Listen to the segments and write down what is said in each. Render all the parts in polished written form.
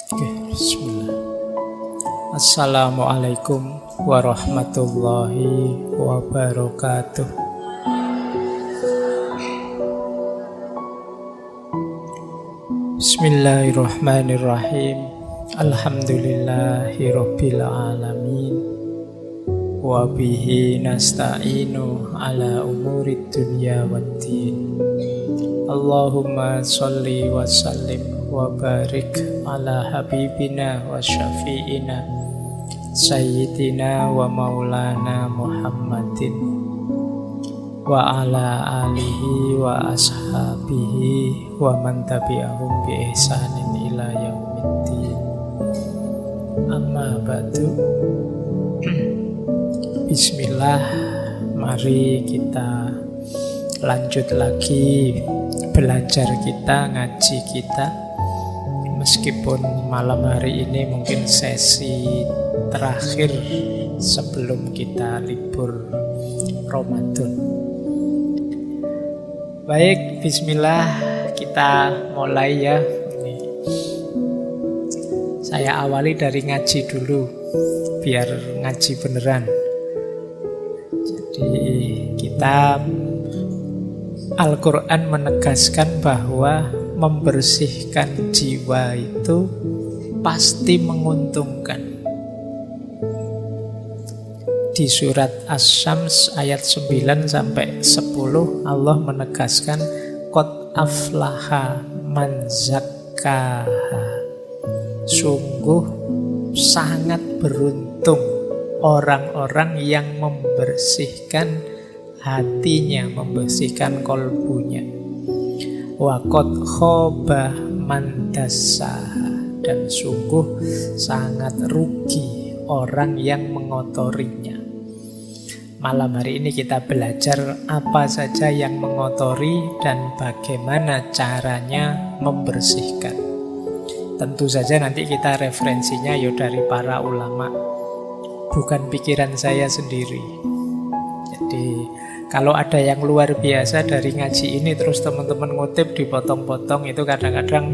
Oke, bismillah. Assalamualaikum warahmatullahi wabarakatuh. Bismillahirrahmanirrahim. Alhamdulillahirabbil alamin. Wa bihi nasta'inu ala umurid dunya waddin. Allahumma sholli wa sallim wa barik ala habibina wa syafi'ina sayyidina wa maulana Muhammadin wa ala alihi wa ashabihi wa man tabi'ahum bi ihsanin ila yaumiddin. Amma ba'du. Bismillah, mari kita lanjut lagi belajar kita, ngaji kita. Meskipun malam hari ini mungkin sesi terakhir sebelum kita libur Ramadan. Baik, bismillah, kita mulai ya. Ini saya awali dari ngaji dulu, biar ngaji beneran. Jadi kita Al-Quran menegaskan bahwa membersihkan jiwa itu pasti menguntungkan. Di surat Asy-Syams ayat 9-10 Allah menegaskan qad aflaha man zakkaha. Sungguh sangat beruntung orang-orang yang membersihkan hatinya, membersihkan kolbunya. Wa qad khaba man dassaha. Dan sungguh sangat rugi orang yang mengotorinya. Malam hari ini kita belajar apa saja yang mengotori dan bagaimana caranya membersihkan. Tentu saja nanti kita referensinya ya dari para ulama, bukan pikiran saya sendiri. Jadi kalau ada yang luar biasa dari ngaji ini terus teman-teman ngutip dipotong-potong, itu kadang-kadang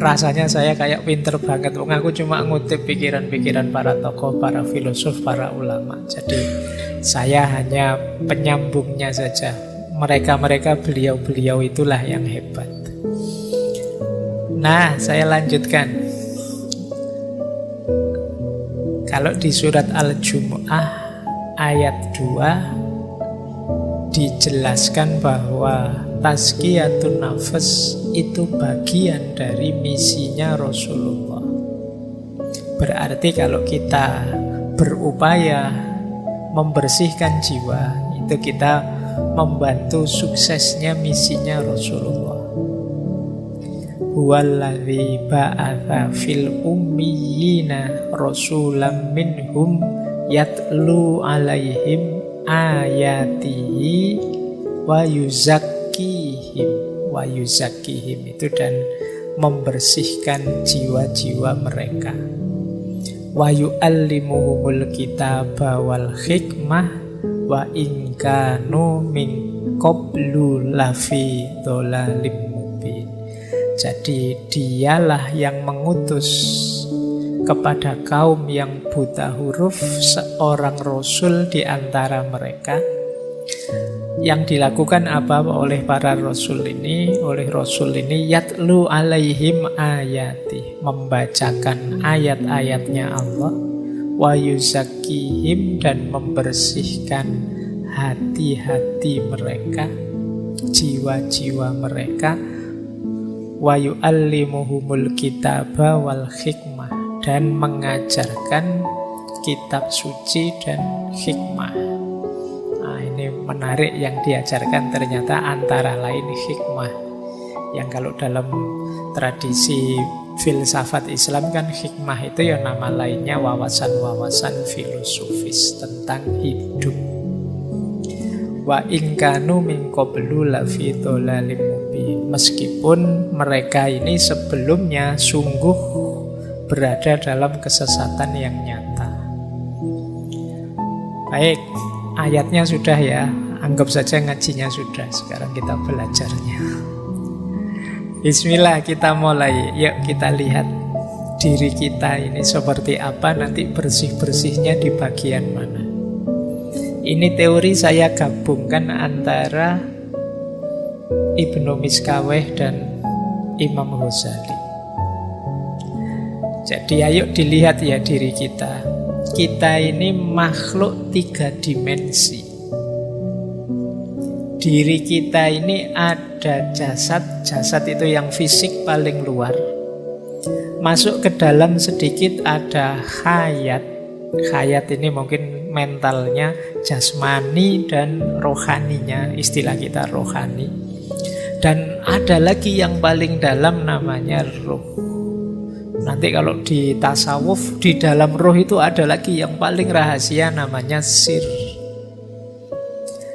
rasanya saya kayak pinter banget. Aku cuma ngutip pikiran-pikiran para tokoh, para filosof, para ulama. Jadi saya hanya penyambungnya saja. Mereka-mereka, beliau-beliau itulah yang hebat. Nah, saya lanjutkan. Kalau di surat Al-Jumu'ah ayat 2 dijelaskan bahwa tazkiyatun nafas itu bagian dari misinya Rasulullah. Berarti kalau kita berupaya membersihkan jiwa, itu kita membantu suksesnya misinya Rasulullah. Huwallazi ba'atha fil ummiyina rasulam minhum yatlu alaihim ayatihi wa yuzakkihim itu dan membersihkan jiwa-jiwa mereka. Wa yu'allimuhumul kitaba wal hikmah wa in kanu min qablu lafi dhalalim mubin. Jadi dialah yang mengutus kepada kaum yang buta huruf seorang rasul di antara mereka. Yang dilakukan apa oleh para rasul ini? Oleh rasul ini yatlu alaihim ayati, membacakan ayat-ayatnya Allah, wa yuzakkihim, dan membersihkan hati-hati mereka, jiwa-jiwa mereka, wa yu'allimuhumul kitaba wal hikmah, dan mengajarkan kitab suci dan hikmah. Ini menarik, yang diajarkan ternyata antara lain hikmah. Yang kalau dalam tradisi filsafat Islam kan hikmah itu ya nama lainnya wawasan-wawasan filosofis tentang hidup. Wa in kanu min qablu lafi dhalalim mubin. Meskipun mereka ini sebelumnya sungguh berada dalam kesesatan yang nyata. Baik, ayatnya sudah ya, anggap saja ngajinya sudah. Sekarang kita belajarnya. Bismillah, kita mulai. Yuk kita lihat diri kita ini seperti apa, nanti bersih-bersihnya di bagian mana. Ini teori saya gabungkan antara Ibnu Miskaweh dan Imam Ghazali. Jadi ayo dilihat ya diri kita. Kita ini makhluk 3 dimensi. Diri kita ini ada jasad. Jasad itu yang fisik paling luar. Masuk ke dalam sedikit ada khayat. Khayat ini mungkin mentalnya, jasmani dan rohaninya. Istilah kita rohani. Dan ada lagi yang paling dalam namanya ruh. Nanti kalau di tasawuf, di dalam ruh itu ada lagi yang paling rahasia namanya sir.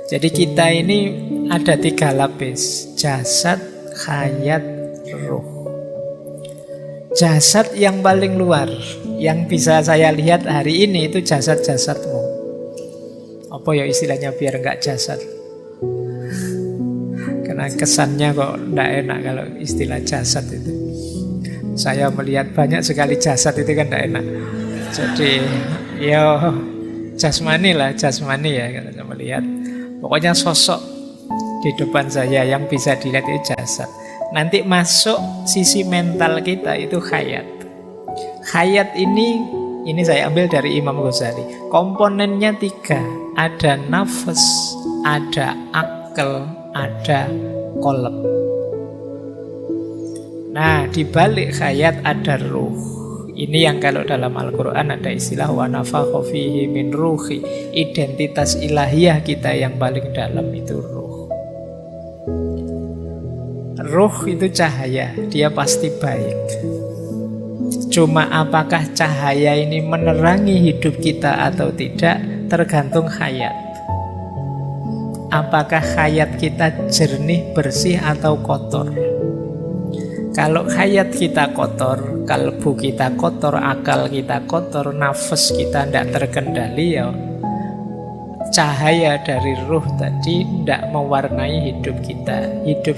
Jadi kita ini ada 3 lapis. Jasad, khayat, ruh. Jasad yang paling luar, yang bisa saya lihat hari ini itu jasad-jasadmu. Apa ya istilahnya biar enggak jasad? Karena kesannya kok enggak enak kalau istilah jasad itu. Saya melihat banyak sekali jasad itu kan enggak enak. Jadi ya jasmani lah, jasmani ya kalau saya melihat. Pokoknya sosok di depan saya yang bisa dilihat itu jasad. Nanti masuk sisi mental kita itu khayat. Khayat ini saya ambil dari Imam Ghazali. Komponennya 3. Ada nafas, ada akal, ada qalb. Nah, di balik khayat ada ruh. Ini yang kalau dalam Al-Quran ada istilah wa nafakha fihi min ruhi. Identitas ilahiyah kita yang paling dalam itu ruh. Ruh itu cahaya, dia pasti baik. Cuma apakah cahaya ini menerangi hidup kita atau tidak tergantung khayat. Apakah khayat kita jernih, bersih atau kotor? Kalau khayat kita kotor, kalbu kita kotor, akal kita kotor, nafas kita tidak terkendali, ya cahaya dari ruh tadi tidak mewarnai hidup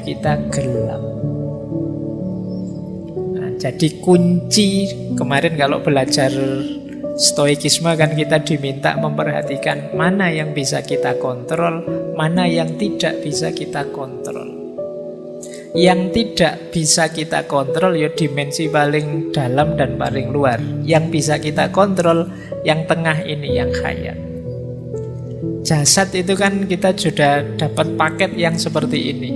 kita gelap. Nah, jadi kunci kemarin kalau belajar stoikisme kan kita diminta memperhatikan mana yang bisa kita kontrol, mana yang tidak bisa kita kontrol. Yang tidak bisa kita kontrol ya dimensi paling dalam dan paling luar. Yang bisa kita kontrol yang tengah ini, yang khayat. Jasad itu kan kita sudah dapat paket yang seperti ini.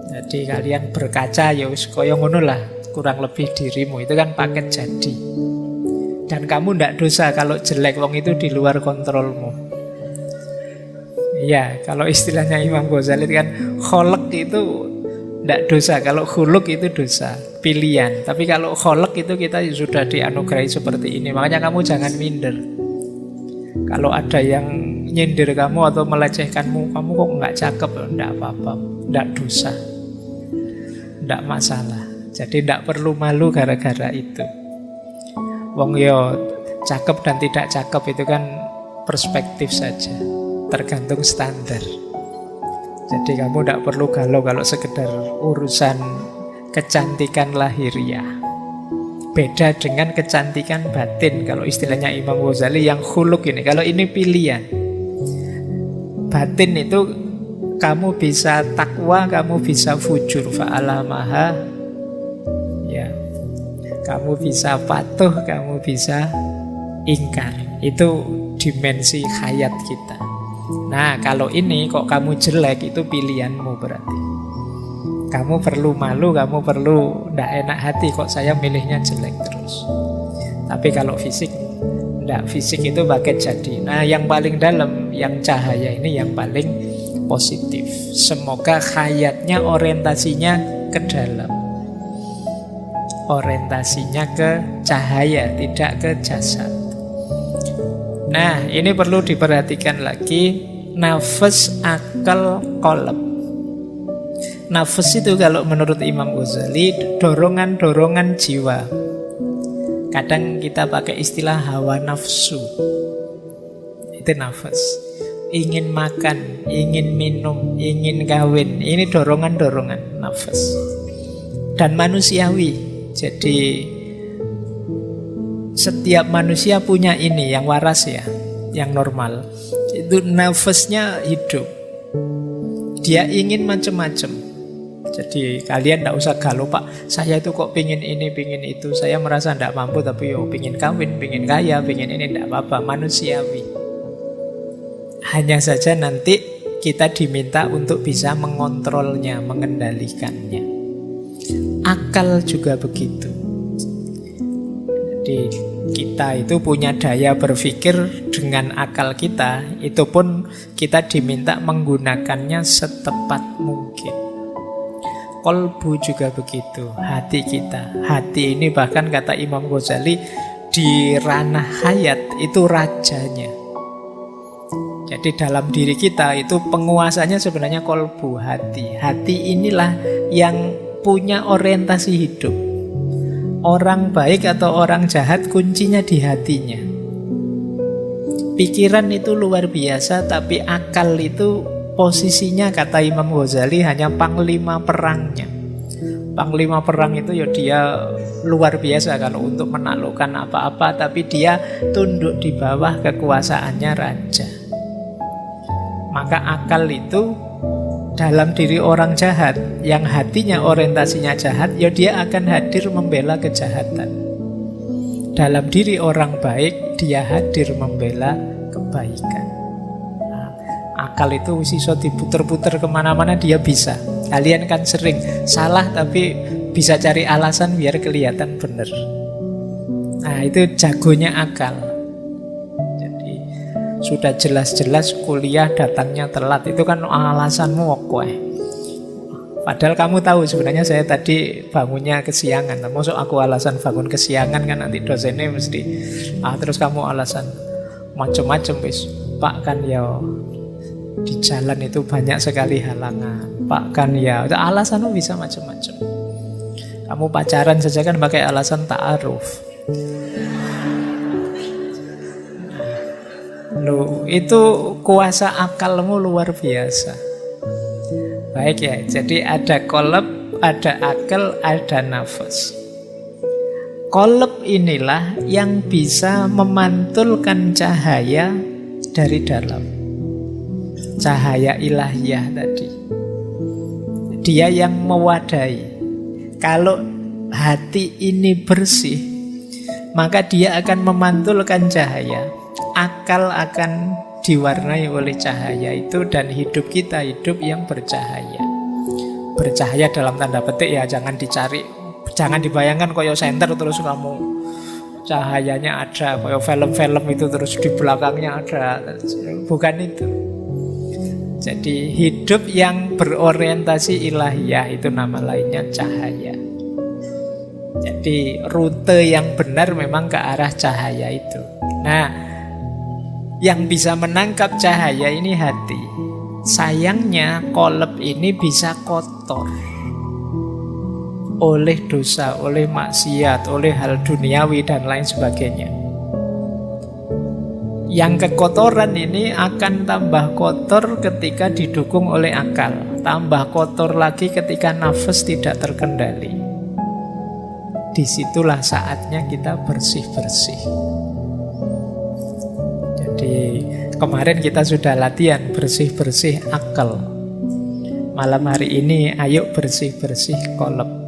Jadi kalian berkaca ya wis kaya ngono lah, kurang lebih dirimu itu kan paket jadi. Dan kamu ndak dosa kalau jelek, wong itu di luar kontrolmu. Iya, kalau istilahnya Imam Ghazali kan kholq itu ndak dosa, kalau khuluk itu dosa, pilihan. Tapi kalau kholq itu kita sudah dianugerahi seperti ini. Makanya kamu jangan minder. Kalau ada yang nyindir kamu atau melecehkanmu, kamu kok nggak cakep, ndak apa-apa, ndak dosa, ndak masalah. Jadi ndak perlu malu gara-gara itu. Wong yo cakep dan tidak cakep itu kan perspektif saja, tergantung standar. Jadi kamu tidak perlu galau kalau sekedar urusan kecantikan lahiriah. Beda dengan kecantikan batin. Kalau istilahnya Imam Ghazali yang khuluk ini, kalau ini pilihan. Batin itu kamu bisa takwa, kamu bisa fujur, fa'alamaha. Ya, kamu bisa patuh, kamu bisa ingkar. Itu dimensi khayat kita. Nah, kalau ini kok kamu jelek, itu pilihanmu berarti. Kamu perlu malu, kamu perlu ndak enak hati kok saya milihnya jelek terus. Tapi kalau fisik, ndak, fisik itu paket jadi. Nah, yang paling dalam, yang cahaya ini yang paling positif. Semoga khayatnya orientasinya ke dalam. Orientasinya ke cahaya, tidak ke jasad. Nah, ini perlu diperhatikan lagi, nafas, akal, qalb. Nafas itu kalau menurut Imam Ghazali dorongan-dorongan jiwa. Kadang kita pakai istilah hawa nafsu. Itu nafas. Ingin makan, ingin minum, ingin kawin. Ini dorongan-dorongan nafas. Dan manusiawi. Jadi setiap manusia punya ini yang waras ya, yang normal. Itu nafasnya hidup. Dia ingin macam-macam. Jadi kalian tidak usah galau, Pak, saya itu kok pingin ini, pingin itu, saya merasa tidak mampu, tapi pingin kawin, pingin kaya, pingin ini, tidak apa-apa, manusiawi. Hanya saja nanti kita diminta untuk bisa mengontrolnya, mengendalikannya. Akal juga begitu. Jadi kita itu punya daya berpikir dengan akal kita, itu pun kita diminta menggunakannya setepat mungkin. Kolbu juga begitu, hati kita. Hati ini bahkan kata Imam Ghazali di ranah hayat itu rajanya. Jadi dalam diri kita itu penguasanya sebenarnya kolbu, hati. Hati inilah yang punya orientasi hidup. Orang baik atau orang jahat kuncinya di hatinya. Pikiran itu luar biasa, tapi akal itu posisinya kata Imam Ghazali hanya panglima perangnya. Panglima perang itu ya dia luar biasa kalau untuk menaklukkan apa-apa, tapi dia tunduk di bawah kekuasaannya raja. Maka akal itu dalam diri orang jahat yang hatinya orientasinya jahat, ya dia akan hadir membela kejahatan. Dalam diri orang baik dia hadir membela kebaikan. Akal itu iso diputer-puter kemana-mana dia bisa. Kalian kan sering salah tapi bisa cari alasan biar kelihatan benar. Nah itu jagonya akal. Jadi sudah jelas-jelas kuliah datangnya telat, itu kan alasanmu oke. Padahal kamu tahu sebenarnya saya tadi bangunnya kesiangan. Maksud aku alasan bangun kesiangan kan nanti dosennya mesti terus kamu alasan macam-macam wis. Pak kan ya di jalan itu banyak sekali halangan, Pak kan ya alasanmu bisa macam-macam. Kamu pacaran saja kan pakai alasan ta'aruf. Loh, itu kuasa akalmu luar biasa. Baik ya, jadi ada qalb, ada akal, ada nafas. Qalb inilah yang bisa memantulkan cahaya dari dalam. Cahaya ilahiyah tadi. Dia yang mewadahi. Kalau hati ini bersih, maka dia akan memantulkan cahaya. Akal akan diwarnai oleh cahaya itu, dan hidup kita hidup yang bercahaya. Bercahaya dalam tanda petik ya, jangan dicari, jangan dibayangkan koyo senter terus kamu cahayanya ada, koyo film-film itu terus di belakangnya ada. Bukan itu. Jadi hidup yang berorientasi ilahiyah itu nama lainnya cahaya. Jadi rute yang benar memang ke arah cahaya itu. Nah, yang bisa menangkap cahaya ini hati. Sayangnya qalb ini bisa kotor oleh dosa, oleh maksiat, oleh hal duniawi dan lain sebagainya. Yang kekotoran ini akan tambah kotor ketika didukung oleh akal. Tambah kotor lagi ketika nafas tidak terkendali. Disitulah saatnya kita bersih-bersih. Jadi kemarin kita sudah latihan bersih-bersih akal. Malam hari ini ayo bersih-bersih qalb.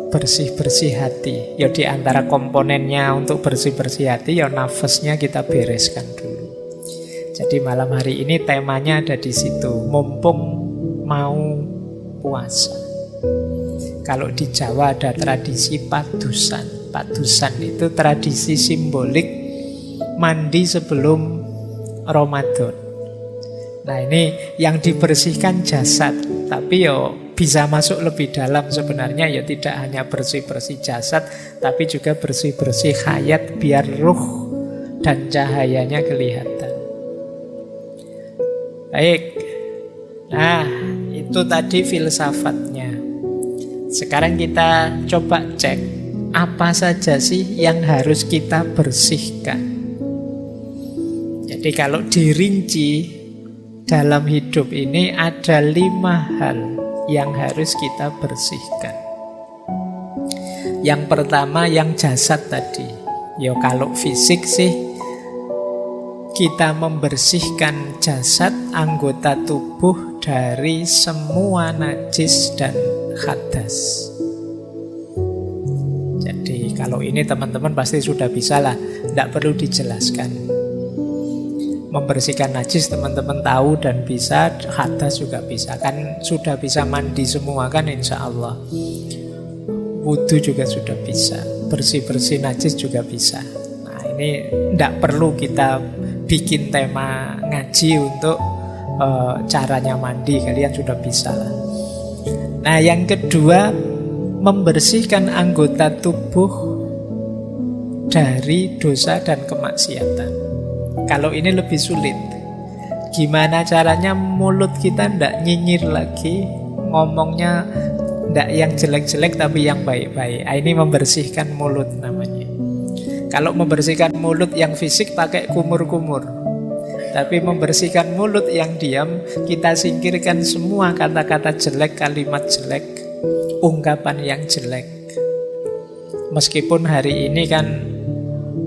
Bersih-bersih hati. Ya di antara komponennya untuk bersih-bersih hati, ya nafasnya kita bereskan dulu. Jadi malam hari ini temanya ada di situ. Mumpung mau puasa. Kalau di Jawa ada tradisi padusan. Padusan itu tradisi simbolik mandi sebelum Ramadan. Nah ini yang dibersihkan jasad, tapi yo bisa masuk lebih dalam sebenarnya, ya tidak hanya bersih-bersih jasad, tapi juga bersih-bersih hayat biar ruh dan cahayanya kelihatan. Baik. Nah, itu tadi filsafatnya. Sekarang kita coba cek apa saja sih yang harus kita bersihkan. Jadi kalau dirinci dalam hidup ini ada 5 hal yang harus kita bersihkan. Yang pertama yang jasad tadi. Ya kalau fisik sih kita membersihkan jasad, anggota tubuh dari semua najis dan hadas. Jadi kalau ini teman-teman pasti sudah bisa lah, tidak perlu dijelaskan. Membersihkan najis teman-teman tahu dan bisa, hadas juga bisa. Kan sudah bisa mandi semua kan insya Allah. Wudhu juga sudah bisa, bersih-bersih najis juga bisa. Nah ini tidak perlu kita bikin tema ngaji untuk caranya mandi, kalian sudah bisa lah. Nah yang kedua, membersihkan anggota tubuh dari dosa dan kemaksiatan. Kalau ini lebih sulit. Gimana caranya mulut kita tidak nyinyir lagi, ngomongnya tidak yang jelek-jelek tapi yang baik-baik. Ini membersihkan mulut namanya. Kalau membersihkan mulut yang fisik pakai kumur-kumur. Tapi membersihkan mulut yang diam, kita singkirkan semua kata-kata jelek, kalimat jelek, ungkapan yang jelek. Meskipun hari ini kan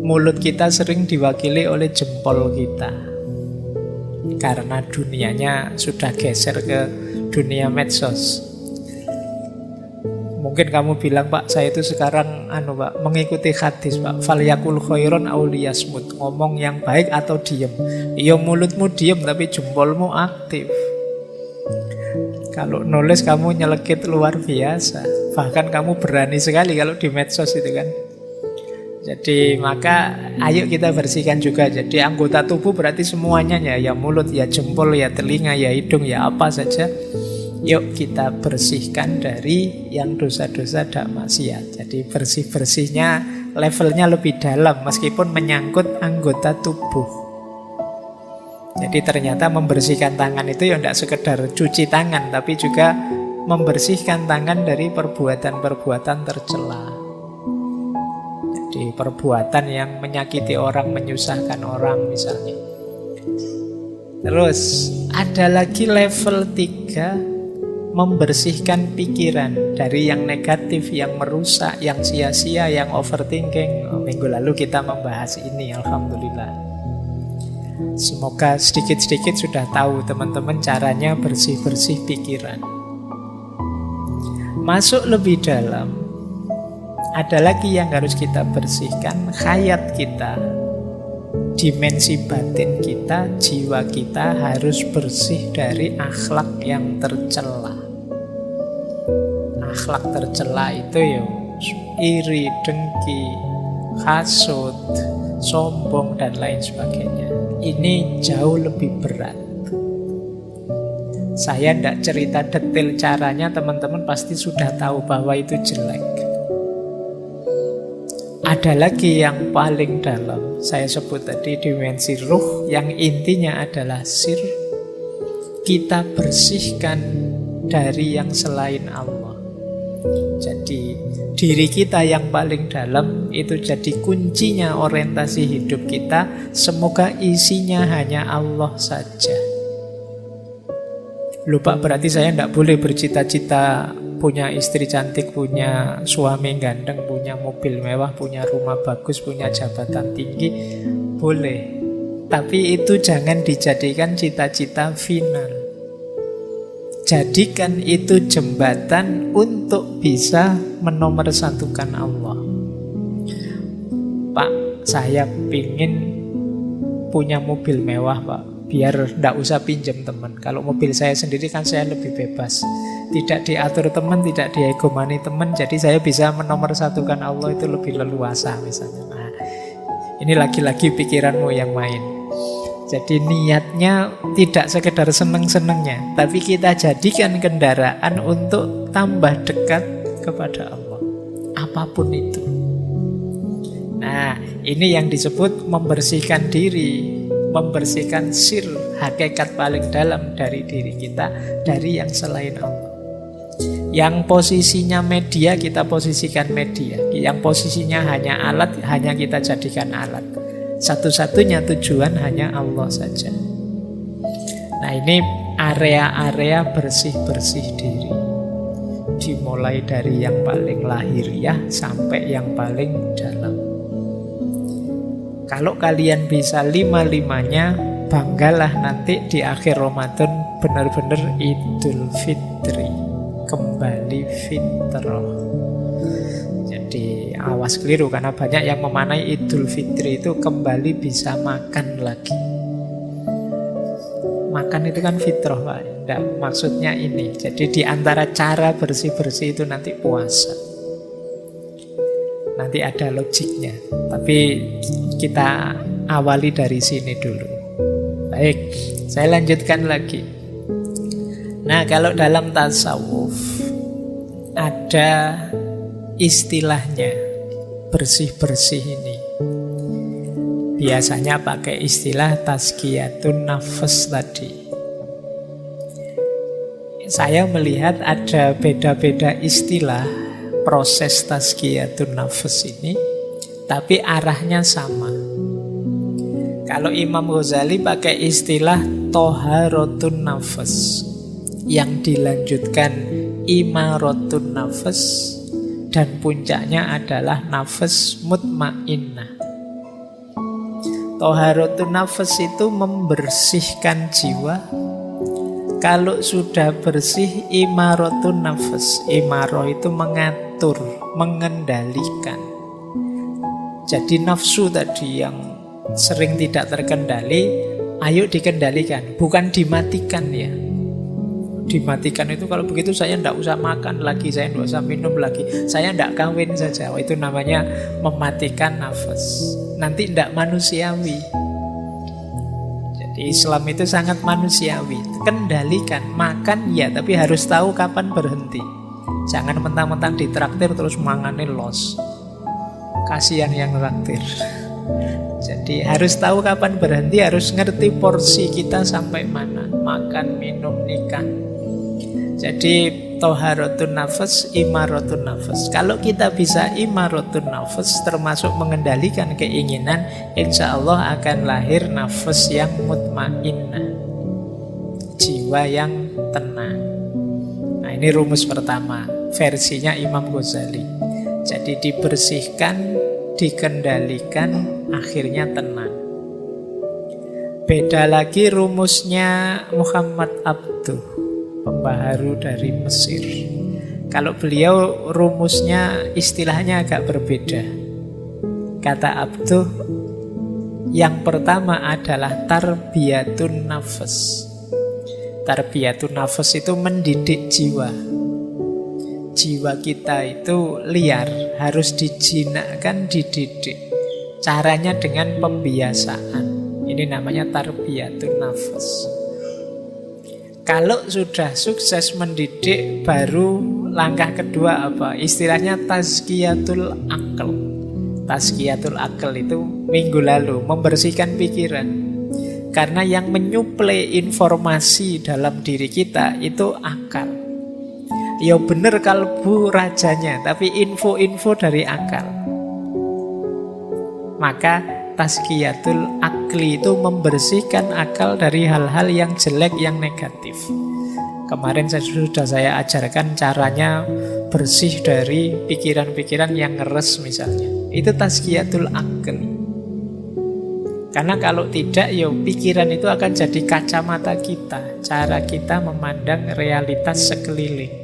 mulut kita sering diwakili oleh jempol kita. Karena dunianya sudah geser ke dunia medsos. Mungkin kamu bilang, Pak, saya itu sekarang Pak, mengikuti hadis, Pak. Falyakul khairon aw liyasmut. Ngomong yang baik atau diem. Iya mulutmu diem tapi jempolmu aktif. Kalau nulis kamu nyelekit luar biasa. Bahkan kamu berani sekali kalau di medsos itu kan. Jadi maka ayo kita bersihkan juga. Jadi anggota tubuh berarti semuanya ya mulut, ya jempol, ya telinga, ya hidung, ya apa saja. Yuk kita bersihkan dari yang dosa-dosa dan maksiat. Jadi bersih-bersihnya levelnya lebih dalam meskipun menyangkut anggota tubuh. Jadi ternyata membersihkan tangan itu ya tidak sekedar cuci tangan, tapi juga membersihkan tangan dari perbuatan-perbuatan tercela. Jadi perbuatan yang menyakiti orang, menyusahkan orang misalnya. Terus ada lagi level 3, membersihkan pikiran dari yang negatif, yang merusak, yang sia-sia, yang overthinking. Minggu lalu kita membahas ini, alhamdulillah. Semoga sedikit-sedikit sudah tahu teman-teman caranya bersih-bersih pikiran. Masuk lebih dalam, ada lagi yang harus kita bersihkan, khayat kita. Dimensi batin kita, jiwa kita harus bersih dari akhlak yang tercela. Akhlak tercela itu ya iri, dengki, hasud, sombong dan lain sebagainya. Ini jauh lebih berat. Saya tidak cerita detail caranya, teman-teman pasti sudah tahu bahwa itu jelek. Ada lagi yang paling dalam, saya sebut tadi dimensi ruh, yang intinya adalah sir. Kita bersihkan dari yang selain Allah. Jadi diri kita yang paling dalam itu jadi kuncinya orientasi hidup kita. Semoga isinya hanya Allah saja. Lupa berarti saya tidak boleh bercita-cita punya istri cantik, punya suami ganteng, punya mobil mewah, punya rumah bagus, punya jabatan tinggi. Boleh. Tapi itu jangan dijadikan cita-cita final. Jadikan itu jembatan untuk bisa menomorsatukan Allah. Pak, saya pingin punya mobil mewah, Pak. Biar tidak usah pinjam teman. Kalau mobil saya sendiri kan saya lebih bebas. Tidak diatur teman, tidak diegomani teman. Jadi saya bisa menomorsatukan Allah itu lebih leluasa misalnya. Nah, ini lagi-lagi pikiranmu yang main. Jadi niatnya tidak sekedar seneng-senengnya, tapi kita jadikan kendaraan untuk tambah dekat kepada Allah. Apapun itu. Nah, ini yang disebut membersihkan diri. Membersihkan sir, hakikat paling dalam dari diri kita, dari yang selain Allah. Yang posisinya media, kita posisikan media. Yang posisinya hanya alat, hanya kita jadikan alat. Satu-satunya tujuan hanya Allah saja. Nah, ini area-area bersih-bersih diri. dimulai dari yang paling lahiriah sampai yang paling dalam. Kalau kalian bisa lima-limanya, banggalah nanti di akhir Ramadan benar-benar Idul Fitri, kembali fitrah. Jadi awas keliru, karena banyak yang memaknai Idul Fitri itu kembali bisa makan lagi. Makan itu kan fitrah, Pak. Nggak, maksudnya ini. Jadi di antara cara bersih-bersih itu nanti puasa. Nanti ada logiknya. Tapi kita awali dari sini dulu. Baik, saya lanjutkan lagi. Nah, kalau dalam tasawuf ada istilahnya bersih-bersih ini. Biasanya pakai istilah tazkiyatun nafas tadi. Saya melihat ada beda-beda istilah proses tazkiyatun nafas ini, tapi arahnya sama. Kalau Imam Ghazali pakai istilah toharatun nafas, yang dilanjutkan imaratun nafas, dan puncaknya adalah nafas mutmainnah. Toharatun nafas itu membersihkan jiwa. Kalau sudah bersih, imaratun nafas. Imarah itu mengatur, mengendalikan. Jadi nafsu tadi yang sering tidak terkendali, ayo dikendalikan, bukan dimatikan ya. Dimatikan itu kalau begitu saya tidak usah makan lagi, saya tidak usah minum lagi, saya tidak kawin saja. Itu namanya mematikan nafas. Nanti tidak manusiawi. Jadi Islam itu sangat manusiawi. Kendalikan, makan ya, tapi harus tahu kapan berhenti. Jangan mentang-mentang ditraktir terus manganin los. Kasihan yang traktir. Jadi harus tahu kapan berhenti, harus ngerti porsi kita sampai mana. Makan, minum, nikah. Jadi toharatun nafas, imaratun nafas. Kalau kita bisa imaratun nafas, termasuk mengendalikan keinginan, insya Allah akan lahir nafas yang mutmainnah, jiwa yang tenang. Nah, ini rumus pertama, versinya Imam Ghazali. Jadi dibersihkan, dikendalikan, akhirnya tenang. Beda lagi rumusnya Muhammad Abduh, pembaharu dari Mesir. Kalau beliau rumusnya istilahnya agak berbeda. Kata Abduh, yang pertama adalah tarbiyatun nafas. Tarbiyatun nafas itu mendidik jiwa. Jiwa kita itu liar, harus dijinakkan, dididik. Caranya dengan pembiasaan. Ini namanya tarbiyatun nafas. Kalau sudah sukses mendidik, baru langkah kedua apa? Istilahnya tazkiyatul akal. Tazkiyatul akal itu minggu lalu, membersihkan pikiran. Karena yang menyuplai informasi dalam diri kita itu akal. Ya bener kalbu rajanya, tapi info-info dari akal. Maka tazkiyatul akli itu membersihkan akal dari hal-hal yang jelek, yang negatif. Kemarin sudah saya ajarkan caranya bersih dari pikiran-pikiran yang ngeres misalnya. Itu tazkiyatul akli. Karena kalau tidak, ya pikiran itu akan jadi kacamata kita, cara kita memandang realitas sekeliling.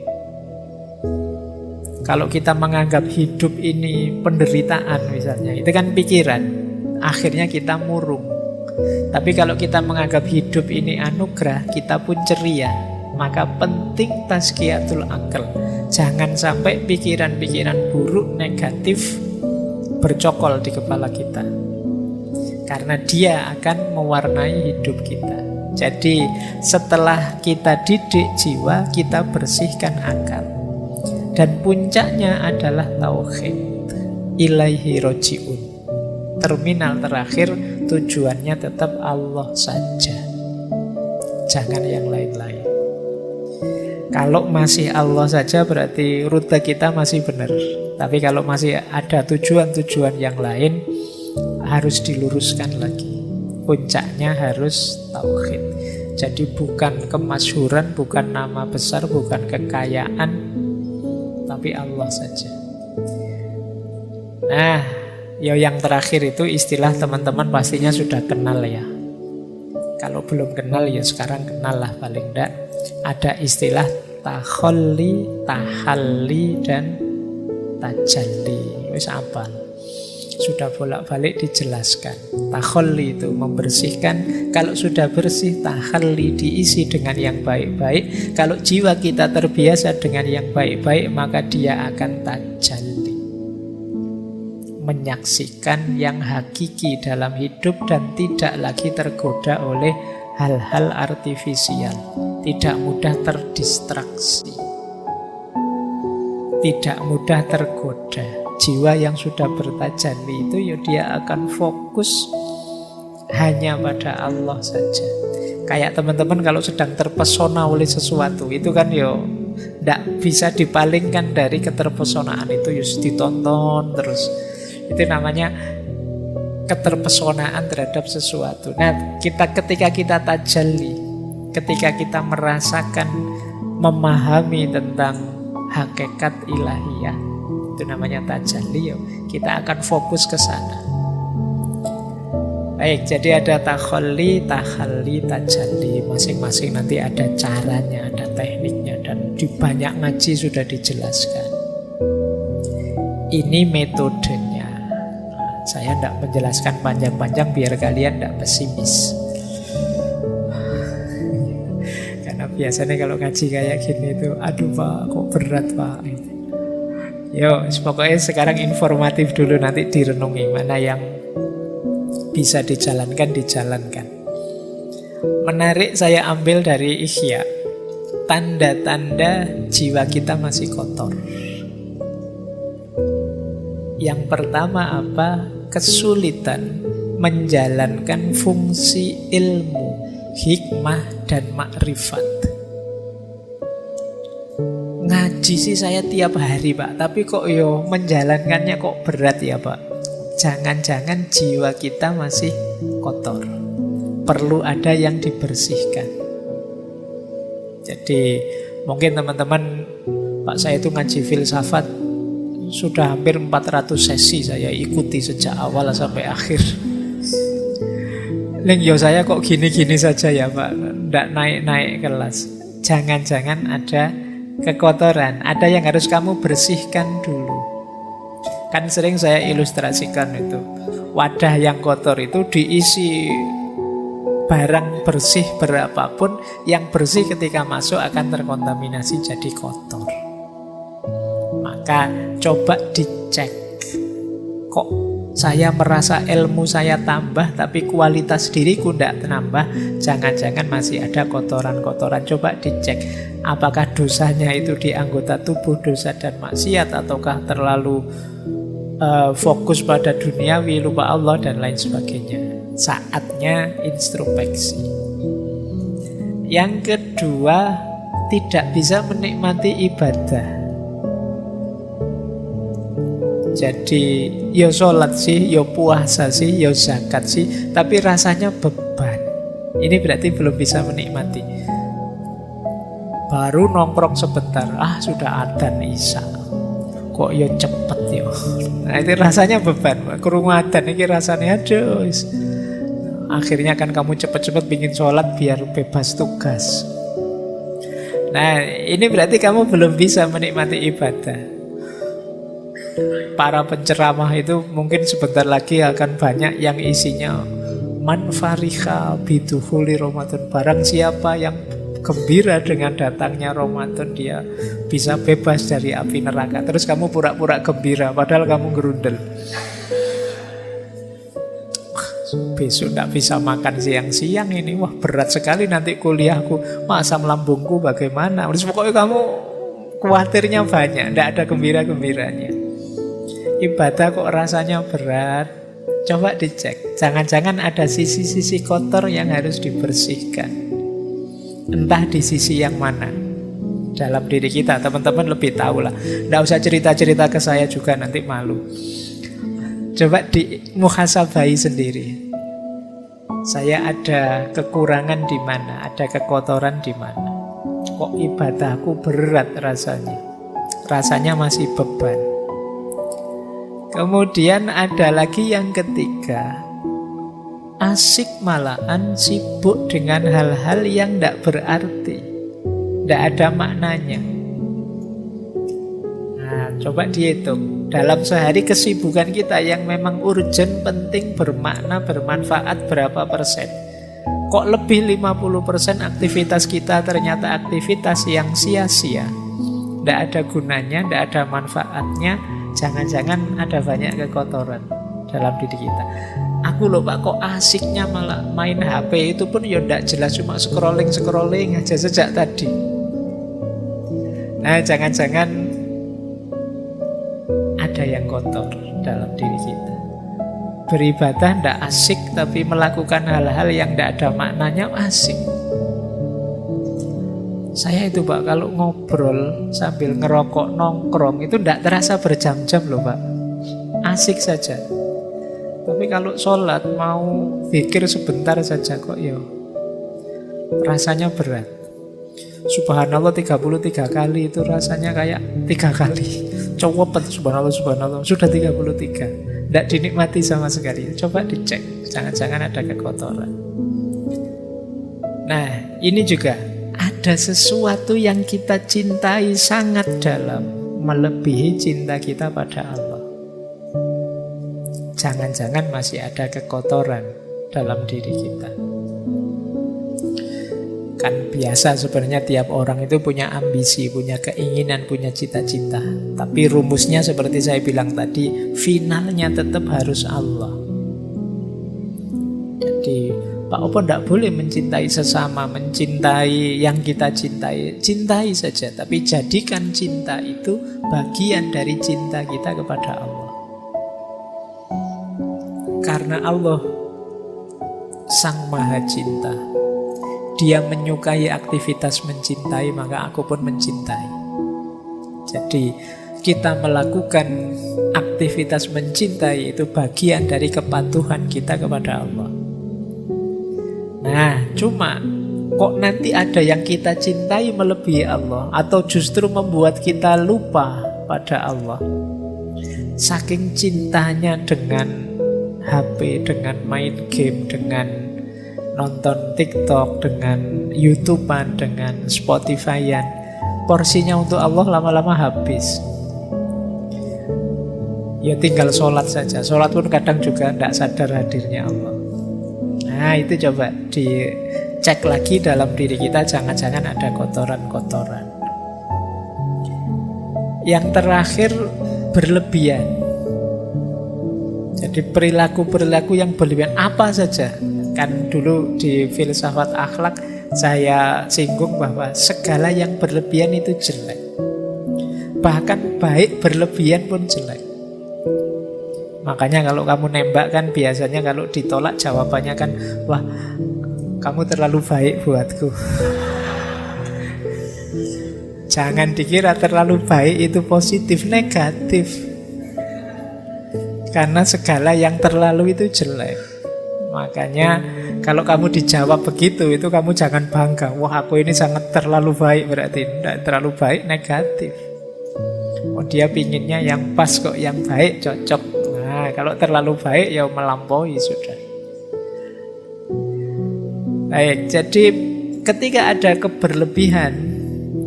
Kalau kita menganggap hidup ini penderitaan misalnya, itu kan pikiran. Akhirnya kita murung. Tapi kalau kita menganggap hidup ini anugerah, kita pun ceria. Maka penting tazkiyatul akal. Jangan sampai pikiran-pikiran buruk, negatif bercokol di kepala kita. Karena dia akan mewarnai hidup kita. Jadi setelah kita didik jiwa, kita bersihkan akal. Dan puncaknya adalah tauhid. Ilaihi roji'un. Terminal terakhir tujuannya tetap Allah saja. Jangan yang lain-lain. Kalau masih Allah saja berarti rute kita masih benar. Tapi kalau masih ada tujuan-tujuan yang lain, harus diluruskan lagi. Puncaknya harus tauhid. Jadi bukan kemasyhuran, bukan nama besar, bukan kekayaan, tapi Allah saja. Nah, ya yang terakhir itu istilah teman-teman pastinya sudah kenal ya. Kalau belum kenal ya sekarang kenal lah paling enggak. Ada istilah takholli, tahalli, dan tajalli. Wis apal. Sudah bolak-balik dijelaskan. Takholli itu membersihkan. Kalau sudah bersih, tahalli diisi dengan yang baik-baik. Kalau jiwa kita terbiasa dengan yang baik-baik, maka dia akan tajalli, menyaksikan yang hakiki dalam hidup dan tidak lagi tergoda oleh hal-hal artifisial. Tidak mudah terdistraksi, tidak mudah tergoda. Jiwa yang sudah bertajalli itu ya dia akan fokus hanya pada Allah saja. Kayak teman-teman kalau sedang terpesona oleh sesuatu, itu kan ya tidak bisa dipalingkan dari keterpesonaan itu, ya ditonton terus. Itu namanya keterpesonaan terhadap sesuatu. Nah, ketika kita tajalli, ketika kita merasakan, memahami tentang hakikat ilahiyah, itu namanya tajalli, kita akan fokus ke sana. Baik, jadi ada takholli, tahalli, tajalli. Masing-masing nanti ada caranya, ada tekniknya, dan di banyak ngaji sudah dijelaskan. Ini metodenya. Saya tidak menjelaskan panjang-panjang biar kalian tidak pesimis. Karena biasanya kalau ngaji kayak gini itu, aduh Pak, kok berat Pak. Yo, pokoknya sekarang informatif dulu, nanti direnungi mana yang bisa dijalankan, dijalankan. Menarik saya ambil dari Ihya, tanda-tanda jiwa kita masih kotor. Yang pertama apa? Kesulitan menjalankan fungsi ilmu, hikmah, dan makrifat. Ngaji sih saya tiap hari Pak, tapi kok menjalankannya kok berat ya Pak. Jangan-jangan jiwa kita masih kotor, perlu ada yang dibersihkan. Jadi mungkin teman-teman, Pak saya itu ngaji filsafat sudah hampir 400 sesi saya ikuti sejak awal sampai akhir. Saya kok gini-gini saja ya Pak, tidak naik-naik kelas. Jangan-jangan ada kekotoran, ada yang harus kamu bersihkan dulu. Kan sering saya ilustrasikan itu, wadah yang kotor itu diisi barang bersih berapapun, yang bersih ketika masuk akan terkontaminasi jadi kotor. Maka coba dicek, kok saya merasa ilmu saya tambah tapi kualitas diriku tidak menambah. Jangan-jangan masih ada kotoran-kotoran. Coba dicek, apakah dosanya itu di anggota tubuh, dosa dan maksiat, ataukah terlalu fokus pada duniawi, lupa Allah dan lain sebagainya. Saatnya introspeksi. Yang kedua, tidak bisa menikmati ibadah. Jadi ya sholat sih, ya puasa sih, ya zakat sih, tapi rasanya beban. Ini berarti belum bisa menikmati. Baru nongkrong sebentar, sudah adzan isya. Kok ya cepet ya. Nah itu rasanya beban. Krungu adzan ini rasanya aduh. Akhirnya kan kamu cepet-cepet bikin sholat biar bebas tugas. Nah ini berarti kamu belum bisa menikmati ibadah. Para penceramah itu mungkin sebentar lagi akan banyak yang isinya man fariha bidukhuli Ramadan. Barang siapa yang gembira dengan datangnya Ramadan, dia bisa bebas dari api neraka. Terus kamu pura-pura gembira padahal kamu gerundel. Besok tidak bisa makan siang-siang ini. Wah berat sekali nanti kuliahku, asam lambungku bagaimana. Terus pokoknya kamu khawatirnya banyak, tidak ada gembira-gembiranya. Ibadah kok rasanya berat. Coba dicek, jangan-jangan ada sisi-sisi kotor yang harus dibersihkan. Entah di sisi yang mana dalam diri kita. Teman-teman lebih tahu lah. Tidak usah cerita-cerita ke saya juga, nanti malu. Coba di muhasabai sendiri. Saya ada kekurangan di mana, ada kekotoran di mana. Kok ibadahku berat rasanya. rasanya masih beban. Kemudian ada lagi yang ketiga, asik malahan sibuk dengan hal-hal yang tidak berarti, tidak ada maknanya. Nah, coba dihitung dalam sehari kesibukan kita yang memang urgent, penting, bermakna, bermanfaat berapa persen? Kok lebih 50% aktivitas kita ternyata aktivitas yang sia-sia, tidak ada gunanya, tidak ada manfaatnya. Jangan-jangan ada banyak kekotoran dalam diri kita. Aku loh Pak, kok asiknya malah main HP, itu pun ya tidak jelas, cuma scrolling aja sejak tadi. Nah, jangan-jangan ada yang kotor dalam diri kita. Beribadah tidak asik, tapi melakukan hal-hal yang tidak ada maknanya asik. Saya itu Pak, kalau ngobrol sambil ngerokok nongkrong itu tidak terasa berjam-jam loh Pak. Asik saja. Tapi kalau sholat mau pikir sebentar saja kok ya rasanya berat. Subhanallah 33 kali itu rasanya kayak 3 kali. Cowopet subhanallah subhanallah sudah 33. Tidak dinikmati sama sekali. Coba dicek, jangan-jangan ada kekotoran. Nah, ini juga ada sesuatu yang kita cintai sangat dalam, melebihi cinta kita pada Allah. Jangan-jangan masih ada kekotoran dalam diri kita. Kan biasa sebenarnya tiap orang itu punya ambisi, punya keinginan, punya cita-cita. Tapi rumusnya seperti saya bilang tadi, finalnya tetap harus Allah. Jadi Pak Opo tidak boleh mencintai sesama, mencintai yang kita cintai. Cintai saja, tapi jadikan cinta itu bagian dari cinta kita kepada Allah. Karena Allah Sang Maha Cinta, Dia menyukai aktivitas mencintai, maka aku pun mencintai. Jadi kita melakukan aktivitas mencintai itu bagian dari kepatuhan kita kepada Allah. Nah, cuma kok nanti ada yang kita cintai melebihi Allah, atau justru membuat kita lupa pada Allah. Saking cintanya dengan HP, dengan main game, dengan nonton TikTok, dengan YouTubean, dengan Spotifyan, porsinya untuk Allah lama-lama habis. Ya tinggal sholat saja. Sholat pun kadang juga tidak sadar hadirnya Allah. Nah, itu coba dicek lagi dalam diri kita, jangan-jangan ada kotoran-kotoran. Yang terakhir, berlebihan. Jadi perilaku-perilaku yang berlebihan apa saja. Kan dulu di filsafat akhlak saya singgung bahwa segala yang berlebihan itu jelek. Bahkan baik berlebihan pun jelek. Makanya kalau kamu nembak kan biasanya kalau ditolak jawabannya kan, wah kamu terlalu baik buatku. Jangan dikira terlalu baik itu positif, negatif. Karena segala yang terlalu itu jelek. Makanya kalau kamu dijawab begitu, itu kamu jangan bangga. Wah aku ini sangat terlalu baik, berarti tidak terlalu baik, negatif. Oh dia pinginnya yang pas kok, yang baik, cocok. Nah, kalau terlalu baik ya melampaui sudah. Baik, jadi ketika ada keberlebihan,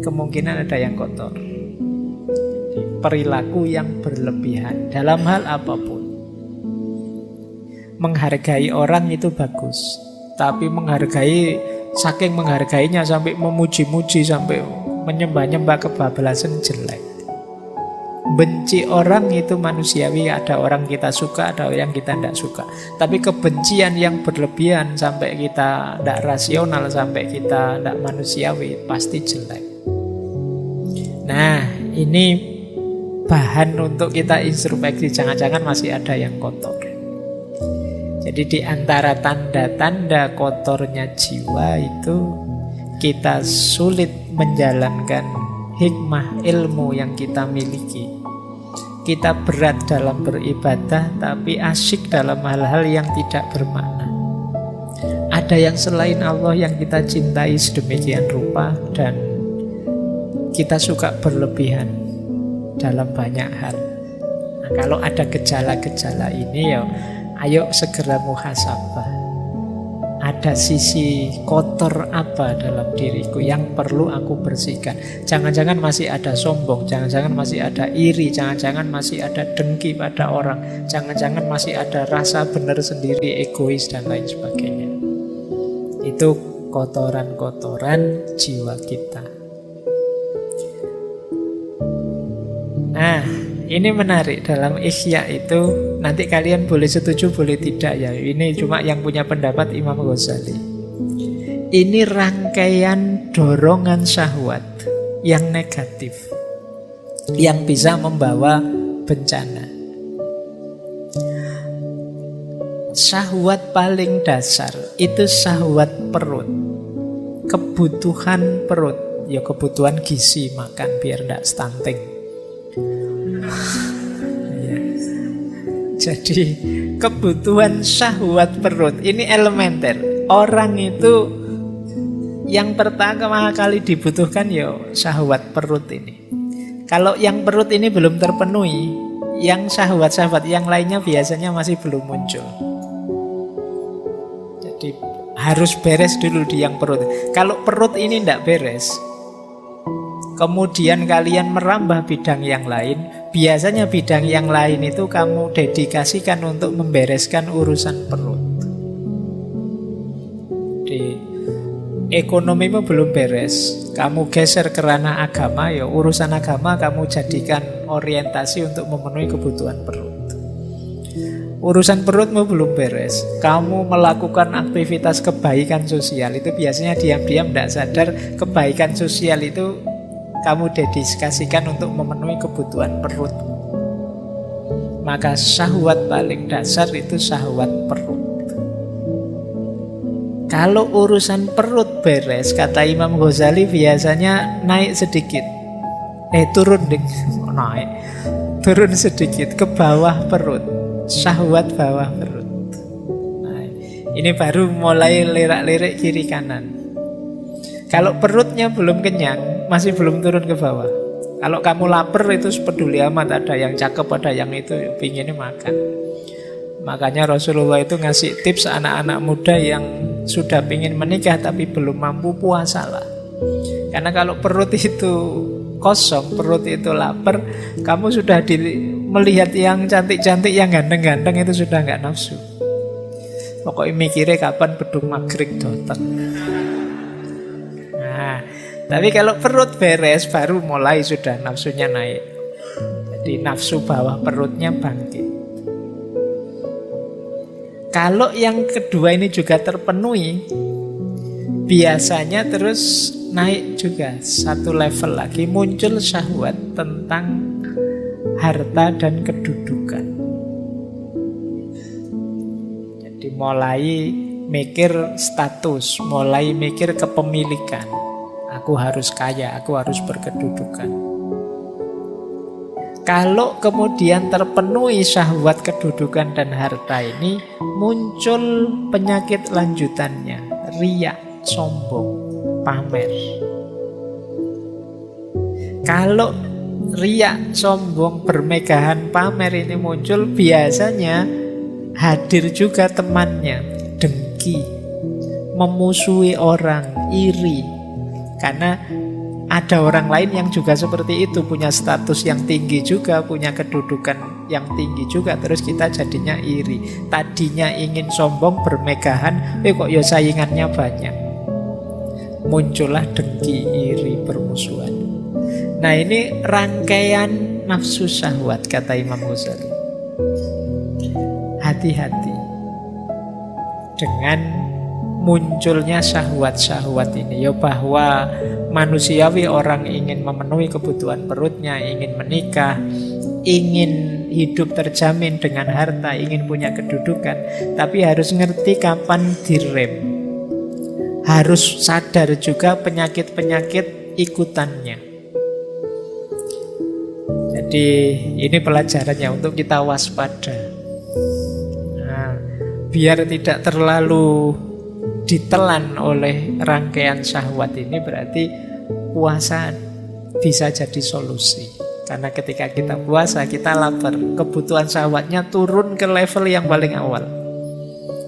kemungkinan ada yang kotor. Perilaku yang berlebihan dalam hal apapun. Menghargai orang itu bagus, tapi menghargai, saking menghargainya sampai memuji-muji, sampai menyembah-nyembah kebablasan jelek. Benci orang itu manusiawi, ada orang kita suka, ada yang kita tidak suka. Tapi kebencian yang berlebihan sampai kita tidak rasional, sampai kita tidak manusiawi, pasti jelek. Nah, ini bahan untuk kita introspeksi, jangan-jangan masih ada yang kotor. Jadi di antara tanda-tanda kotornya jiwa itu kita sulit menjalankan hikmah ilmu yang kita miliki. Kita berat dalam beribadah, tapi asyik dalam hal-hal yang tidak bermakna. Ada yang selain Allah yang kita cintai sedemikian rupa, dan kita suka berlebihan. dalam banyak hal. Nah, kalau ada gejala-gejala ini ya ayo segera muhasabah. Ada sisi kotor apa dalam diriku yang perlu aku bersihkan. Jangan-jangan masih ada sombong, jangan-jangan masih ada iri, jangan-jangan masih ada dengki pada orang, jangan-jangan masih ada rasa benar sendiri, egois dan lain sebagainya. Itu kotoran-kotoran jiwa kita. Nah, ini menarik dalam Ihya itu. Nanti kalian boleh setuju, boleh tidak ya. Ini cuma yang punya pendapat Imam Ghazali. Ini rangkaian dorongan syahwat yang negatif, yang bisa membawa bencana. Syahwat paling dasar itu syahwat perut. Kebutuhan perut. Ya kebutuhan gizi, makan biar tidak stunting. Jadi kebutuhan syahwat perut ini elementer. Orang itu yang pertama kali dibutuhkan ya syahwat perut ini. Kalau yang perut ini belum terpenuhi, yang syahwat-syahwat yang lainnya biasanya masih belum muncul. Jadi harus beres dulu di yang perut. Kalau perut ini tidak beres, kemudian kalian merambah bidang yang lain, biasanya bidang yang lain itu kamu dedikasikan untuk membereskan urusan perut. Di ekonomimu belum beres, kamu geser ke ranah agama, ya urusan agama kamu jadikan orientasi untuk memenuhi kebutuhan perut. Urusan perutmu belum beres, kamu melakukan aktivitas kebaikan sosial, itu biasanya diam-diam tidak sadar kebaikan sosial itu kamu dedikasikan untuk memenuhi kebutuhan perut. Maka syahwat paling dasar itu syahwat perut. Kalau urusan perut beres, kata Imam Ghazali biasanya naik sedikit. Turun deh, naik. Turun sedikit ke bawah perut. Syahwat bawah perut. Nah, ini baru mulai lirak-lirik kiri kanan. Kalau perutnya belum kenyang, masih belum turun ke bawah. Kalau kamu lapar itu peduli amat, ada yang cakep, ada yang itu pinginnya makan. Makanya Rasulullah itu ngasih tips anak-anak muda yang sudah pingin menikah tapi belum mampu, puasalah. Karena kalau perut itu kosong, perut itu lapar, kamu sudah melihat yang cantik-cantik, yang ganteng-ganteng itu sudah nggak nafsu. Pokoknya mikirnya kapan bedung maghrib datang. Tapi kalau perut beres baru mulai sudah nafsunya naik. Jadi nafsu bawah perutnya bangkit. Kalau yang kedua ini juga terpenuhi, biasanya terus naik juga satu level lagi, muncul syahwat tentang harta dan kedudukan. Jadi mulai mikir status, mulai mikir kepemilikan. Aku harus kaya, aku harus berkedudukan. Kalau kemudian terpenuhi syahwat kedudukan dan harta ini, muncul penyakit lanjutannya, riya, sombong, pamer. Kalau riya, sombong, bermegahan, pamer ini muncul, biasanya hadir juga temannya, dengki, memusuhi orang, iri. Karena ada orang lain yang juga seperti itu, punya status yang tinggi juga, punya kedudukan yang tinggi juga, terus kita jadinya iri. Tadinya ingin sombong, bermegahan, kok ya saingannya banyak. Muncullah dengki, iri, permusuhan. Nah ini rangkaian nafsu syahwat, kata Imam Ghazali. Hati-hati dengan munculnya syahwat-syahwat ini, ya bahwa manusiawi orang ingin memenuhi kebutuhan perutnya, ingin menikah, ingin hidup terjamin dengan harta, ingin punya kedudukan, tapi harus ngerti kapan direm. Harus sadar juga penyakit-penyakit ikutannya. Jadi ini pelajarannya untuk kita waspada. Nah, biar tidak terlalu ditelan oleh rangkaian syahwat ini, berarti puasa bisa jadi solusi. Karena ketika kita puasa, kita lapar, kebutuhan syahwatnya turun ke level yang paling awal.